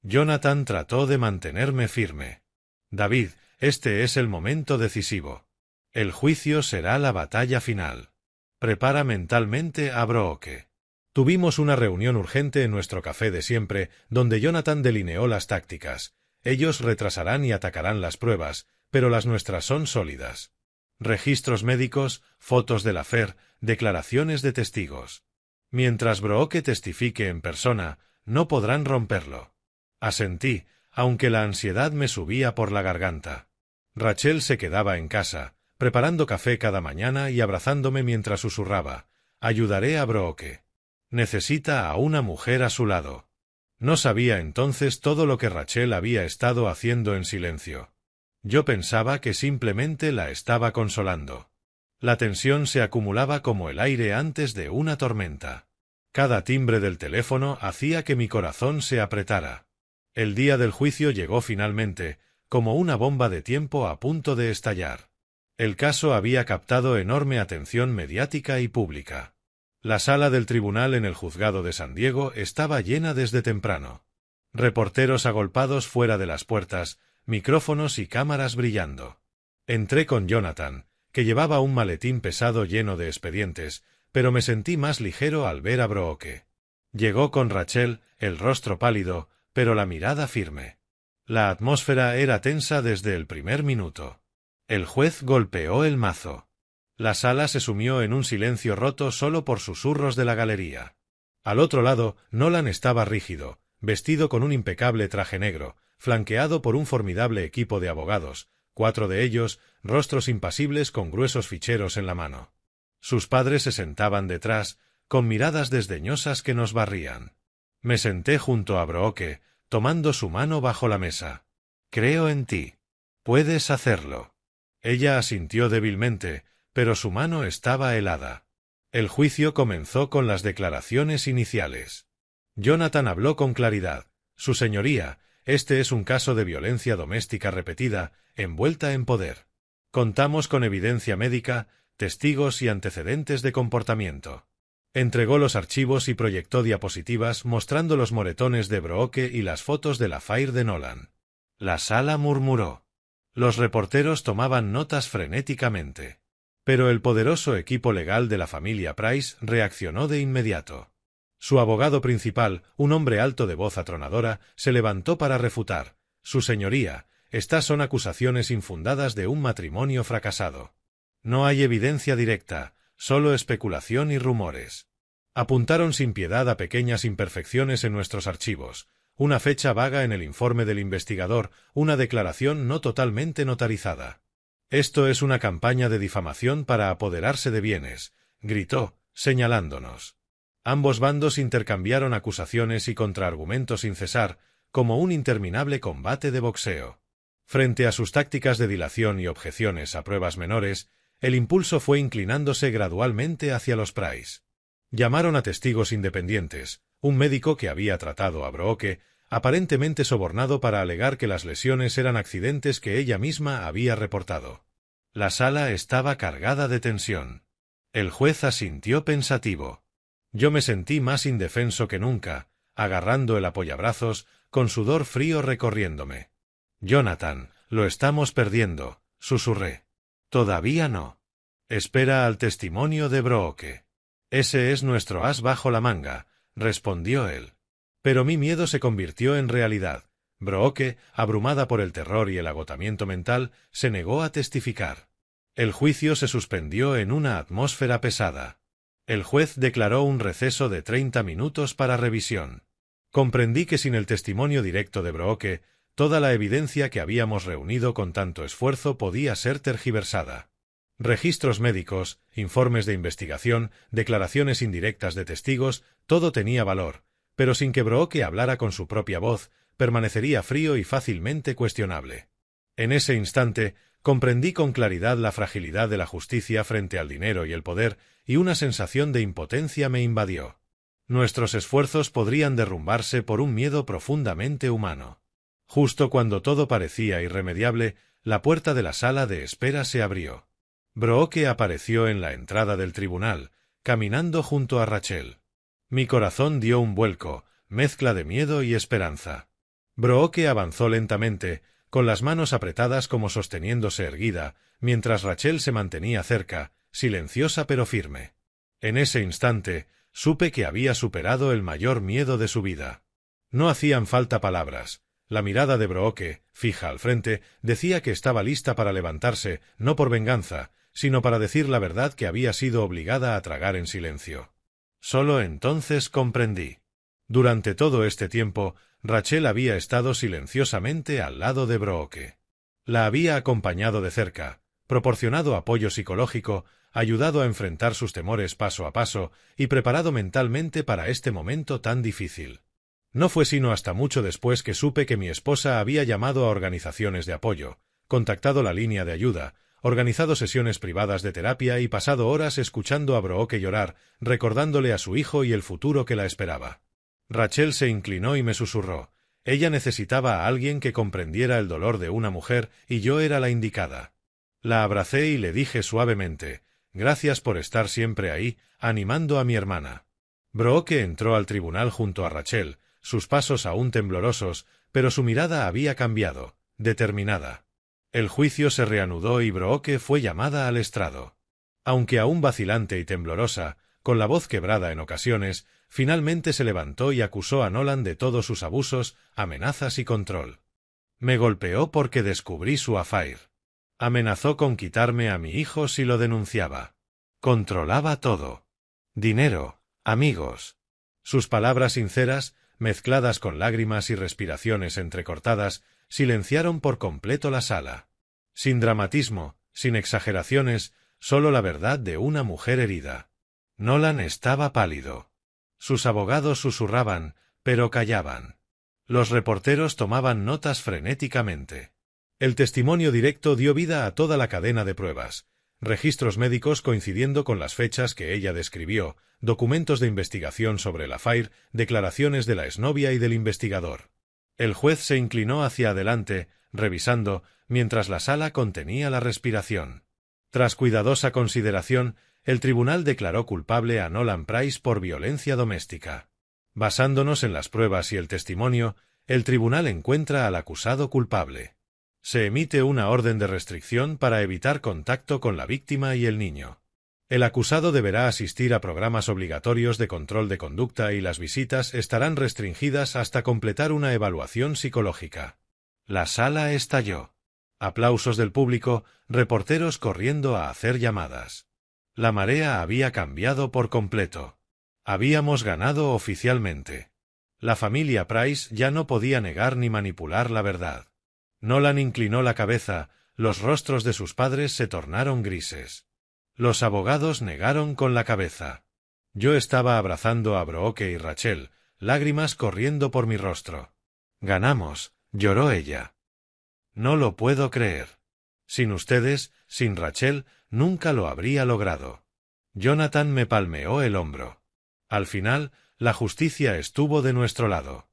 Jonathan trató de mantenerme firme. David, este es el momento decisivo. El juicio será la batalla final. Prepara mentalmente a Brooke. Tuvimos una reunión urgente en nuestro café de siempre, donde Jonathan delineó las tácticas. Ellos retrasarán y atacarán las pruebas, pero las nuestras son sólidas. Registros médicos, fotos del affair, declaraciones de testigos. Mientras Brooke testifique en persona, no podrán romperlo. Asentí, aunque la ansiedad me subía por la garganta. Rachel se quedaba en casa, preparando café cada mañana y abrazándome mientras susurraba, ayudaré a Brooke. Necesita a una mujer a su lado. No sabía entonces todo lo que Rachel había estado haciendo en silencio. Yo pensaba que simplemente la estaba consolando. La tensión se acumulaba como el aire antes de una tormenta. Cada timbre del teléfono hacía que mi corazón se apretara. El día del juicio llegó finalmente, como una bomba de tiempo a punto de estallar. El caso había captado enorme atención mediática y pública. La sala del tribunal en el juzgado de San Diego estaba llena desde temprano. Reporteros agolpados fuera de las puertas, micrófonos y cámaras brillando. Entré con Jonathan, que llevaba un maletín pesado lleno de expedientes, pero me sentí más ligero al ver a Brooke. Llegó con Rachel, el rostro pálido, pero la mirada firme. La atmósfera era tensa desde el primer minuto. El juez golpeó el mazo. La sala se sumió en un silencio roto solo por susurros de la galería. Al otro lado, Nolan estaba rígido, vestido con un impecable traje negro, flanqueado por un formidable equipo de abogados, 4 de ellos, rostros impasibles con gruesos ficheros en la mano. Sus padres se sentaban detrás, con miradas desdeñosas que nos barrían. Me senté junto a Brooke, tomando su mano bajo la mesa. «Creo en ti. Puedes hacerlo». Ella asintió débilmente, pero su mano estaba helada. El juicio comenzó con las declaraciones iniciales. Jonathan habló con claridad. «Su señoría, este es un caso de violencia doméstica repetida, envuelta en poder. Contamos con evidencia médica, testigos y antecedentes de comportamiento». Entregó los archivos y proyectó diapositivas mostrando los moretones de Brooke y las fotos del affair de Nolan. La sala murmuró. Los reporteros tomaban notas frenéticamente. Pero el poderoso equipo legal de la familia Price reaccionó de inmediato. Su abogado principal, un hombre alto de voz atronadora, se levantó para refutar. «Su señoría, estas son acusaciones infundadas de un matrimonio fracasado. No hay evidencia directa, solo especulación y rumores». Apuntaron sin piedad a pequeñas imperfecciones en nuestros archivos, una fecha vaga en el informe del investigador, una declaración no totalmente notarizada. «Esto es una campaña de difamación para apoderarse de bienes», gritó, señalándonos. Ambos bandos intercambiaron acusaciones y contraargumentos sin cesar, como un interminable combate de boxeo. Frente a sus tácticas de dilación y objeciones a pruebas menores, el impulso fue inclinándose gradualmente hacia los Price. Llamaron a testigos independientes, un médico que había tratado a Brooke, aparentemente sobornado para alegar que las lesiones eran accidentes que ella misma había reportado. La sala estaba cargada de tensión. El juez asintió pensativo. Yo me sentí más indefenso que nunca, agarrando el apoyabrazos, con sudor frío recorriéndome. «Jonathan, lo estamos perdiendo», susurré. «Todavía no. Espera al testimonio de Brooke. Ese es nuestro as bajo la manga», respondió él. Pero mi miedo se convirtió en realidad. Brooke, abrumada por el terror y el agotamiento mental, se negó a testificar. El juicio se suspendió en una atmósfera pesada. El juez declaró un receso de 30 minutos para revisión. Comprendí que sin el testimonio directo de Brooke, toda la evidencia que habíamos reunido con tanto esfuerzo podía ser tergiversada. Registros médicos, informes de investigación, declaraciones indirectas de testigos, todo tenía valor, pero sin que Brooke hablara con su propia voz, permanecería frío y fácilmente cuestionable. En ese instante, comprendí con claridad la fragilidad de la justicia frente al dinero y el poder, y una sensación de impotencia me invadió. Nuestros esfuerzos podrían derrumbarse por un miedo profundamente humano. Justo cuando todo parecía irremediable, la puerta de la sala de espera se abrió. Brooke apareció en la entrada del tribunal, caminando junto a Rachel. Mi corazón dio un vuelco, mezcla de miedo y esperanza. Brooke avanzó lentamente, con las manos apretadas como sosteniéndose erguida, mientras Rachel se mantenía cerca, silenciosa pero firme. En ese instante, supe que había superado el mayor miedo de su vida. No hacían falta palabras. La mirada de Brooke, fija al frente, decía que estaba lista para levantarse, no por venganza, sino para decir la verdad que había sido obligada a tragar en silencio. Solo entonces comprendí. Durante todo este tiempo, Rachel había estado silenciosamente al lado de Brooke. La había acompañado de cerca, proporcionado apoyo psicológico, ayudado a enfrentar sus temores paso a paso y preparado mentalmente para este momento tan difícil. No fue sino hasta mucho después que supe que mi esposa había llamado a organizaciones de apoyo, contactado la línea de ayuda, organizado sesiones privadas de terapia y pasado horas escuchando a Brooke llorar, recordándole a su hijo y el futuro que la esperaba. Rachel se inclinó y me susurró. Ella necesitaba a alguien que comprendiera el dolor de una mujer y yo era la indicada. La abracé y le dije suavemente, «Gracias por estar siempre ahí, animando a mi hermana». Brooke entró al tribunal junto a Rachel, sus pasos aún temblorosos, pero su mirada había cambiado, determinada. El juicio se reanudó y Brooke fue llamada al estrado. Aunque aún vacilante y temblorosa, con la voz quebrada en ocasiones, finalmente se levantó y acusó a Nolan de todos sus abusos, amenazas y control. Me golpeó porque descubrí su affair. Amenazó con quitarme a mi hijo si lo denunciaba. Controlaba todo. Dinero, amigos. Sus palabras sinceras, mezcladas con lágrimas y respiraciones entrecortadas, silenciaron por completo la sala. Sin dramatismo, sin exageraciones, solo la verdad de una mujer herida. Nolan estaba pálido. Sus abogados susurraban, pero callaban. Los reporteros tomaban notas frenéticamente. El testimonio directo dio vida a toda la cadena de pruebas. Registros médicos coincidiendo con las fechas que ella describió, documentos de investigación sobre el affair, declaraciones de la exnovia y del investigador. El juez se inclinó hacia adelante, revisando, mientras la sala contenía la respiración. Tras cuidadosa consideración, el tribunal declaró culpable a Nolan Price por violencia doméstica. Basándonos en las pruebas y el testimonio, el tribunal encuentra al acusado culpable. Se emite una orden de restricción para evitar contacto con la víctima y el niño. El acusado deberá asistir a programas obligatorios de control de conducta y las visitas estarán restringidas hasta completar una evaluación psicológica. La sala estalló. Aplausos del público, reporteros corriendo a hacer llamadas. La marea había cambiado por completo. Habíamos ganado oficialmente. La familia Price ya no podía negar ni manipular la verdad. Nolan inclinó la cabeza, los rostros de sus padres se tornaron grises. Los abogados negaron con la cabeza. Yo estaba abrazando a Brooke y Rachel, lágrimas corriendo por mi rostro. Ganamos, lloró ella. No lo puedo creer. Sin ustedes, sin Rachel, nunca lo habría logrado. Jonathan me palmeó el hombro. Al final, la justicia estuvo de nuestro lado.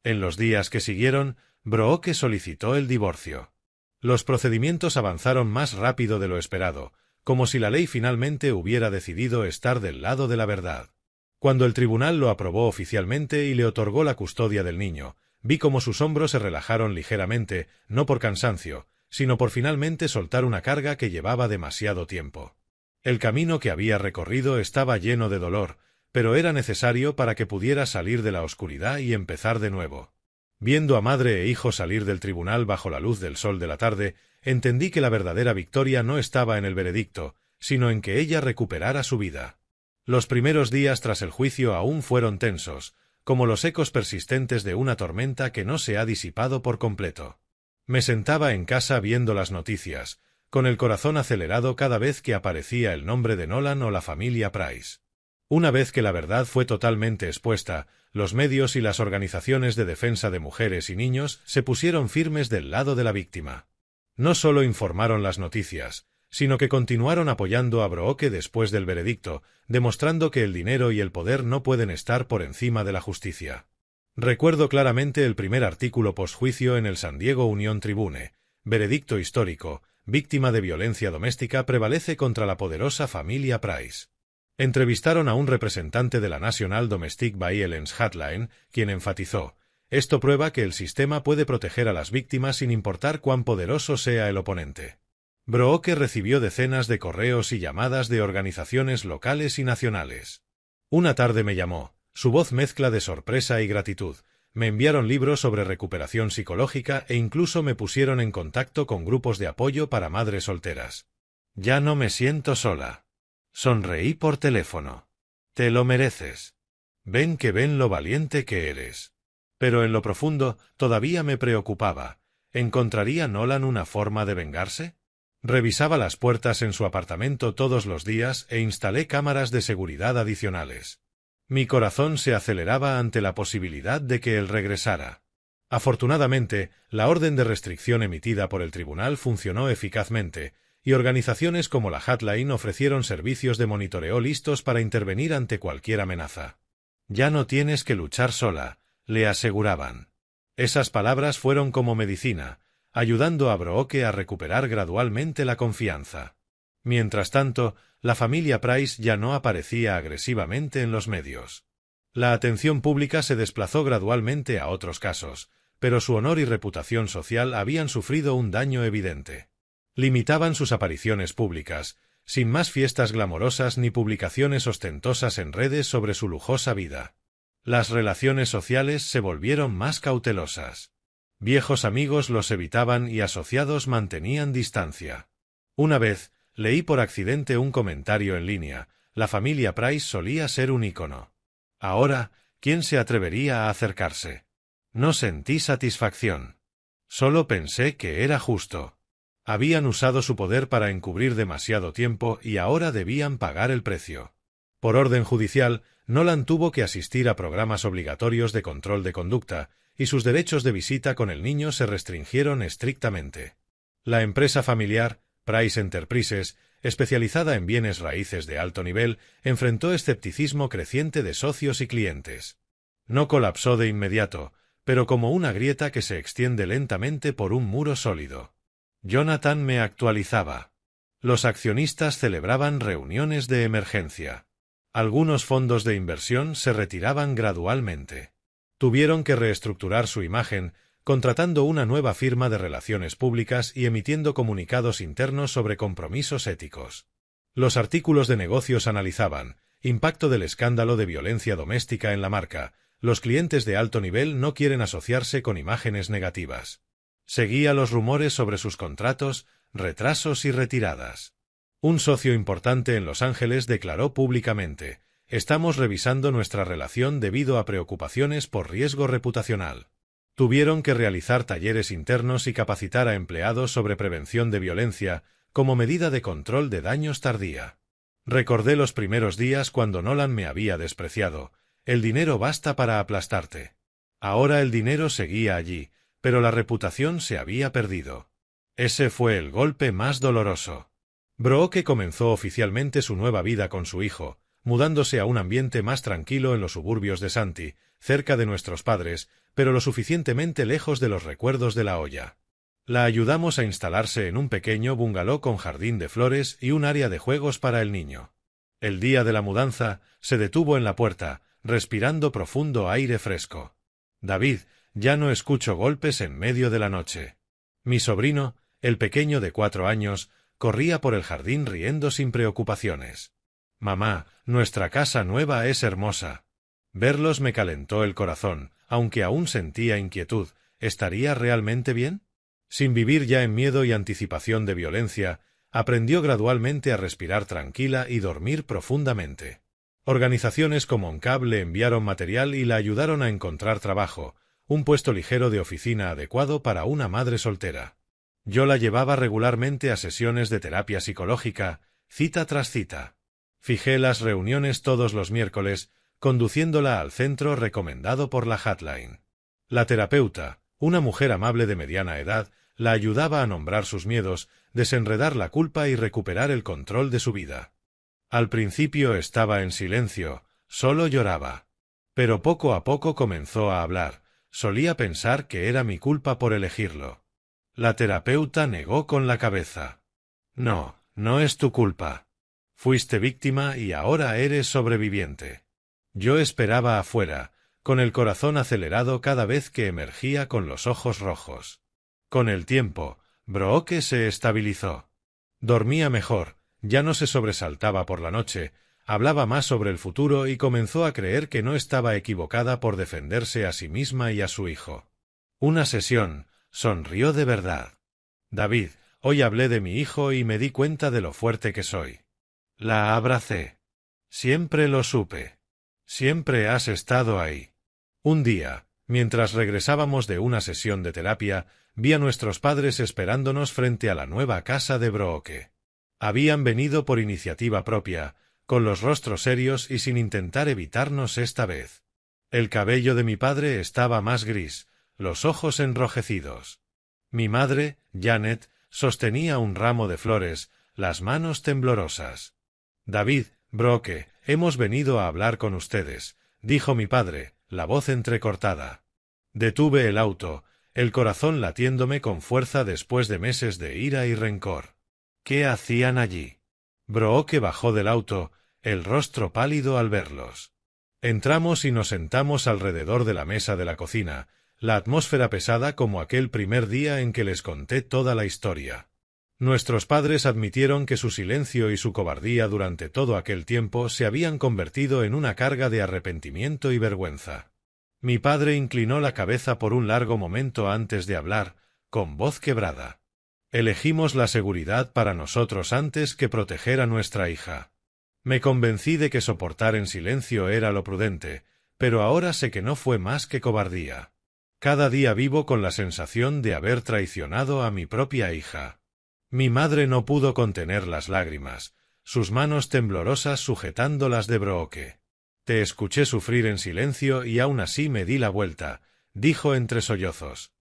En los días que siguieron, Brooke solicitó el divorcio. Los procedimientos avanzaron más rápido de lo esperado, como si la ley finalmente hubiera decidido estar del lado de la verdad. Cuando el tribunal lo aprobó oficialmente y le otorgó la custodia del niño, vi cómo sus hombros se relajaron ligeramente, no por cansancio, sino por finalmente soltar una carga que llevaba demasiado tiempo. El camino que había recorrido estaba lleno de dolor, pero era necesario para que pudiera salir de la oscuridad y empezar de nuevo. Viendo a madre e hijo salir del tribunal bajo la luz del sol de la tarde, entendí que la verdadera victoria no estaba en el veredicto, sino en que ella recuperara su vida. Los primeros días tras el juicio aún fueron tensos, como los ecos persistentes de una tormenta que no se ha disipado por completo. Me sentaba en casa viendo las noticias, con el corazón acelerado cada vez que aparecía el nombre de Nolan o la familia Price. Una vez que la verdad fue totalmente expuesta, los medios y las organizaciones de defensa de mujeres y niños se pusieron firmes del lado de la víctima. No solo informaron las noticias, sino que continuaron apoyando a Brooke después del veredicto, demostrando que el dinero y el poder no pueden estar por encima de la justicia. Recuerdo claramente el primer artículo posjuicio en el San Diego Union Tribune: veredicto histórico, víctima de violencia doméstica prevalece contra la poderosa familia Price. Entrevistaron a un representante de la National Domestic Violence Hotline, quien enfatizó: esto prueba que el sistema puede proteger a las víctimas sin importar cuán poderoso sea el oponente. Brooke recibió decenas de correos y llamadas de organizaciones locales y nacionales. Una tarde me llamó, su voz mezcla de sorpresa y gratitud. Me enviaron libros sobre recuperación psicológica e incluso me pusieron en contacto con grupos de apoyo para madres solteras. Ya no me siento sola. Sonreí por teléfono. Te lo mereces. Ven lo valiente que eres. Pero en lo profundo, todavía me preocupaba. ¿Encontraría Nolan una forma de vengarse? Revisaba las puertas en su apartamento todos los días e instalé cámaras de seguridad adicionales. Mi corazón se aceleraba ante la posibilidad de que él regresara. Afortunadamente, la orden de restricción emitida por el tribunal funcionó eficazmente, y organizaciones como la Hotline ofrecieron servicios de monitoreo listos para intervenir ante cualquier amenaza. Ya no tienes que luchar sola, le aseguraban. Esas palabras fueron como medicina, ayudando a Brooke a recuperar gradualmente la confianza. Mientras tanto, la familia Price ya no aparecía agresivamente en los medios. La atención pública se desplazó gradualmente a otros casos, pero su honor y reputación social habían sufrido un daño evidente. Limitaban sus apariciones públicas, sin más fiestas glamorosas ni publicaciones ostentosas en redes sobre su lujosa vida. Las relaciones sociales se volvieron más cautelosas. Viejos amigos los evitaban y asociados mantenían distancia. Una vez, leí por accidente un comentario en línea: la familia Price solía ser un ícono. Ahora, ¿quién se atrevería a acercarse? No sentí satisfacción. Solo pensé que era justo. Habían usado su poder para encubrir demasiado tiempo y ahora debían pagar el precio. Por orden judicial, Nolan tuvo que asistir a programas obligatorios de control de conducta, y sus derechos de visita con el niño se restringieron estrictamente. La empresa familiar, Price Enterprises, especializada en bienes raíces de alto nivel, enfrentó escepticismo creciente de socios y clientes. No colapsó de inmediato, pero como una grieta que se extiende lentamente por un muro sólido. Jonathan me actualizaba. Los accionistas celebraban reuniones de emergencia. Algunos fondos de inversión se retiraban gradualmente. Tuvieron que reestructurar su imagen, contratando una nueva firma de relaciones públicas y emitiendo comunicados internos sobre compromisos éticos. Los artículos de negocios analizaban: impacto del escándalo de violencia doméstica en la marca. Los clientes de alto nivel no quieren asociarse con imágenes negativas. Seguía los rumores sobre sus contratos, retrasos y retiradas. Un socio importante en Los Ángeles declaró públicamente: estamos revisando nuestra relación debido a preocupaciones por riesgo reputacional. Tuvieron que realizar talleres internos y capacitar a empleados sobre prevención de violencia como medida de control de daños tardía. Recordé los primeros días cuando Nolan me había despreciado. El dinero basta para aplastarte. Ahora el dinero seguía allí, pero la reputación se había perdido. Ese fue el golpe más doloroso. Brooke comenzó oficialmente su nueva vida con su hijo, mudándose a un ambiente más tranquilo en los suburbios de Santee, cerca de nuestros padres, pero lo suficientemente lejos de los recuerdos de la olla. La ayudamos a instalarse en un pequeño bungalow con jardín de flores y un área de juegos para el niño. El día de la mudanza, se detuvo en la puerta, respirando profundo aire fresco. David, ya no escucho golpes en medio de la noche. Mi sobrino, el pequeño de 4 años, corría por el jardín riendo sin preocupaciones. Mamá, nuestra casa nueva es hermosa. Verlos me calentó el corazón, aunque aún sentía inquietud. ¿Estaría realmente bien? Sin vivir ya en miedo y anticipación de violencia, aprendió gradualmente a respirar tranquila y dormir profundamente. Organizaciones como ONCAP le enviaron material y la ayudaron a encontrar trabajo, un puesto ligero de oficina adecuado para una madre soltera. Yo la llevaba regularmente a sesiones de terapia psicológica, cita tras cita. Fijé las reuniones todos los miércoles, conduciéndola al centro recomendado por la Hotline. La terapeuta, una mujer amable de mediana edad, la ayudaba a nombrar sus miedos, desenredar la culpa y recuperar el control de su vida. Al principio estaba en silencio, solo lloraba. Pero poco a poco comenzó a hablar. Solía pensar que era mi culpa por elegirlo. La terapeuta negó con la cabeza. No, no es tu culpa. Fuiste víctima y ahora eres sobreviviente. Yo esperaba afuera, con el corazón acelerado cada vez que emergía con los ojos rojos. Con el tiempo, Brooke se estabilizó. Dormía mejor, ya no se sobresaltaba por la noche, hablaba más sobre el futuro y comenzó a creer que no estaba equivocada por defenderse a sí misma y a su hijo. Una sesión, sonrió de verdad. David, hoy hablé de mi hijo y me di cuenta de lo fuerte que soy. La abracé. Siempre lo supe. Siempre has estado ahí. Un día, mientras regresábamos de una sesión de terapia, vi a nuestros padres esperándonos frente a la nueva casa de Brooke. Habían venido por iniciativa propia, con los rostros serios y sin intentar evitarnos esta vez. El cabello de mi padre estaba más gris, los ojos enrojecidos. Mi madre, Janet, sostenía un ramo de flores, las manos temblorosas. David, Brooke, hemos venido a hablar con ustedes, dijo mi padre, la voz entrecortada. Detuve el auto, el corazón latiéndome con fuerza después de meses de ira y rencor. ¿Qué hacían allí? Brooke bajó del auto, el rostro pálido al verlos. Entramos y nos sentamos alrededor de la mesa de la cocina, la atmósfera pesada como aquel primer día en que les conté toda la historia. Nuestros padres admitieron que su silencio y su cobardía durante todo aquel tiempo se habían convertido en una carga de arrepentimiento y vergüenza. Mi padre inclinó la cabeza por un largo momento antes de hablar, con voz quebrada. Elegimos la seguridad para nosotros antes que proteger a nuestra hija. Me convencí de que soportar en silencio era lo prudente, pero ahora sé que no fue más que cobardía. Cada día vivo con la sensación de haber traicionado a mi propia hija. Mi madre no pudo contener las lágrimas, sus manos temblorosas sujetando las de Brooke. Te escuché sufrir en silencio y aún así me di la vuelta, dijo entre sollozos.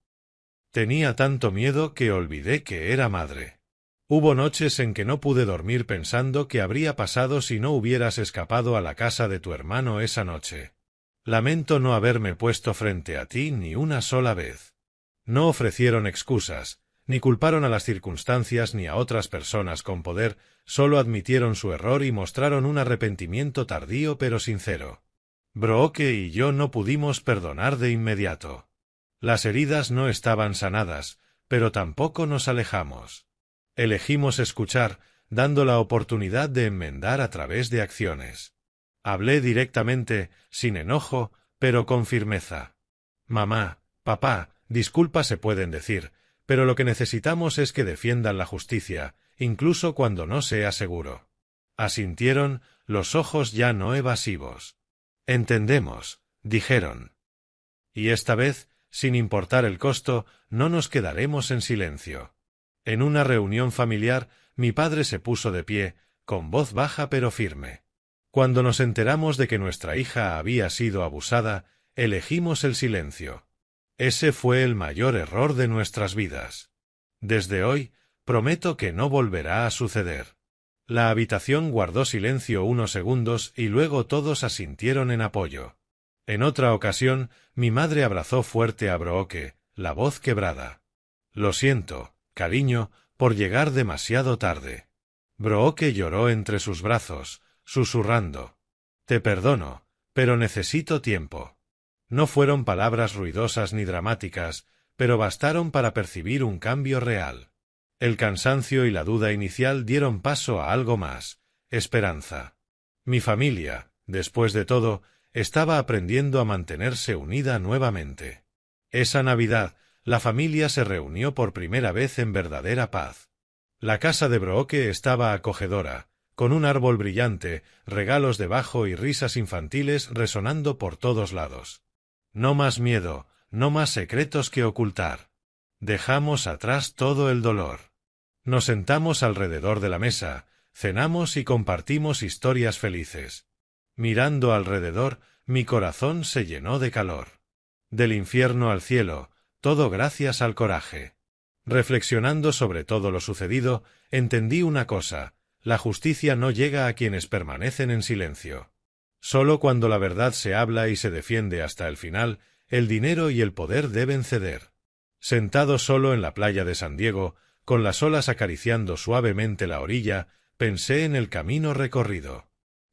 Tenía tanto miedo que olvidé que era madre. Hubo noches en que no pude dormir pensando qué habría pasado si no hubieras escapado a la casa de tu hermano esa noche. Lamento no haberme puesto frente a ti ni una sola vez. No ofrecieron excusas, ni culparon a las circunstancias ni a otras personas con poder, solo admitieron su error y mostraron un arrepentimiento tardío pero sincero. Brooke y yo no pudimos perdonar de inmediato. Las heridas no estaban sanadas, pero tampoco nos alejamos. Elegimos escuchar, dando la oportunidad de enmendar a través de acciones. Hablé directamente, sin enojo, pero con firmeza. Mamá, papá, disculpas se pueden decir, pero lo que necesitamos es que defiendan la justicia, incluso cuando no sea seguro. Asintieron, los ojos ya no evasivos. Entendemos, dijeron. Y esta vez, sin importar el costo, no nos quedaremos en silencio. En una reunión familiar, mi padre se puso de pie, con voz baja pero firme. Cuando nos enteramos de que nuestra hija había sido abusada, elegimos el silencio. Ese fue el mayor error de nuestras vidas. Desde hoy, prometo que no volverá a suceder. La habitación guardó silencio unos segundos y luego todos asintieron en apoyo. En otra ocasión, mi madre abrazó fuerte a Brooke, la voz quebrada. Lo siento, cariño, por llegar demasiado tarde. Brooke lloró entre sus brazos, susurrando. Te perdono, pero necesito tiempo. No fueron palabras ruidosas ni dramáticas, pero bastaron para percibir un cambio real. El cansancio y la duda inicial dieron paso a algo más, esperanza. Mi familia, después de todo, estaba aprendiendo a mantenerse unida nuevamente. Esa Navidad, la familia se reunió por primera vez en verdadera paz. La casa de Brooke estaba acogedora, con un árbol brillante, regalos debajo y risas infantiles resonando por todos lados. No más miedo, no más secretos que ocultar. Dejamos atrás todo el dolor. Nos sentamos alrededor de la mesa, cenamos y compartimos historias felices. Mirando alrededor, mi corazón se llenó de calor. Del infierno al cielo, todo gracias al coraje. Reflexionando sobre todo lo sucedido, entendí una cosa: la justicia no llega a quienes permanecen en silencio. Solo cuando la verdad se habla y se defiende hasta el final, el dinero y el poder deben ceder. Sentado solo en la playa de San Diego, con las olas acariciando suavemente la orilla, pensé en el camino recorrido.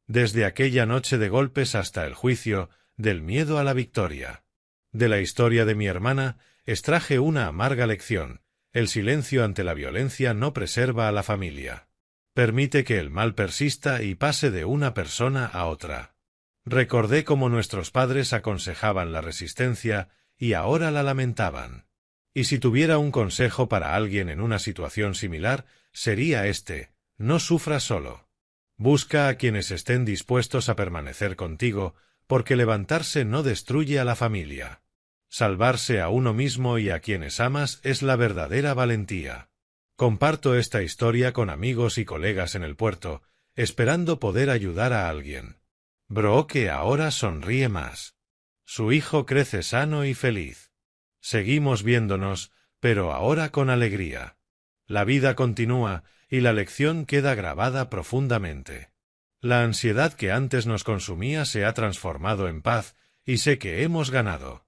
Desde aquella noche de golpes hasta el juicio, del miedo a la victoria. De la historia de mi hermana, extraje una amarga lección: el silencio ante la violencia no preserva a la familia. Permite que el mal persista y pase de una persona a otra. Recordé cómo nuestros padres aconsejaban la resistencia y ahora la lamentaban. Y si tuviera un consejo para alguien en una situación similar, sería este: no sufras solo. Busca a quienes estén dispuestos a permanecer contigo, porque levantarse no destruye a la familia. Salvarse a uno mismo y a quienes amas es la verdadera valentía. Comparto esta historia con amigos y colegas en el puerto, esperando poder ayudar a alguien. Brooke ahora sonríe más. Su hijo crece sano y feliz. Seguimos viéndonos, pero ahora con alegría. La vida continúa y la lección queda grabada profundamente. La ansiedad que antes nos consumía se ha transformado en paz y sé que hemos ganado.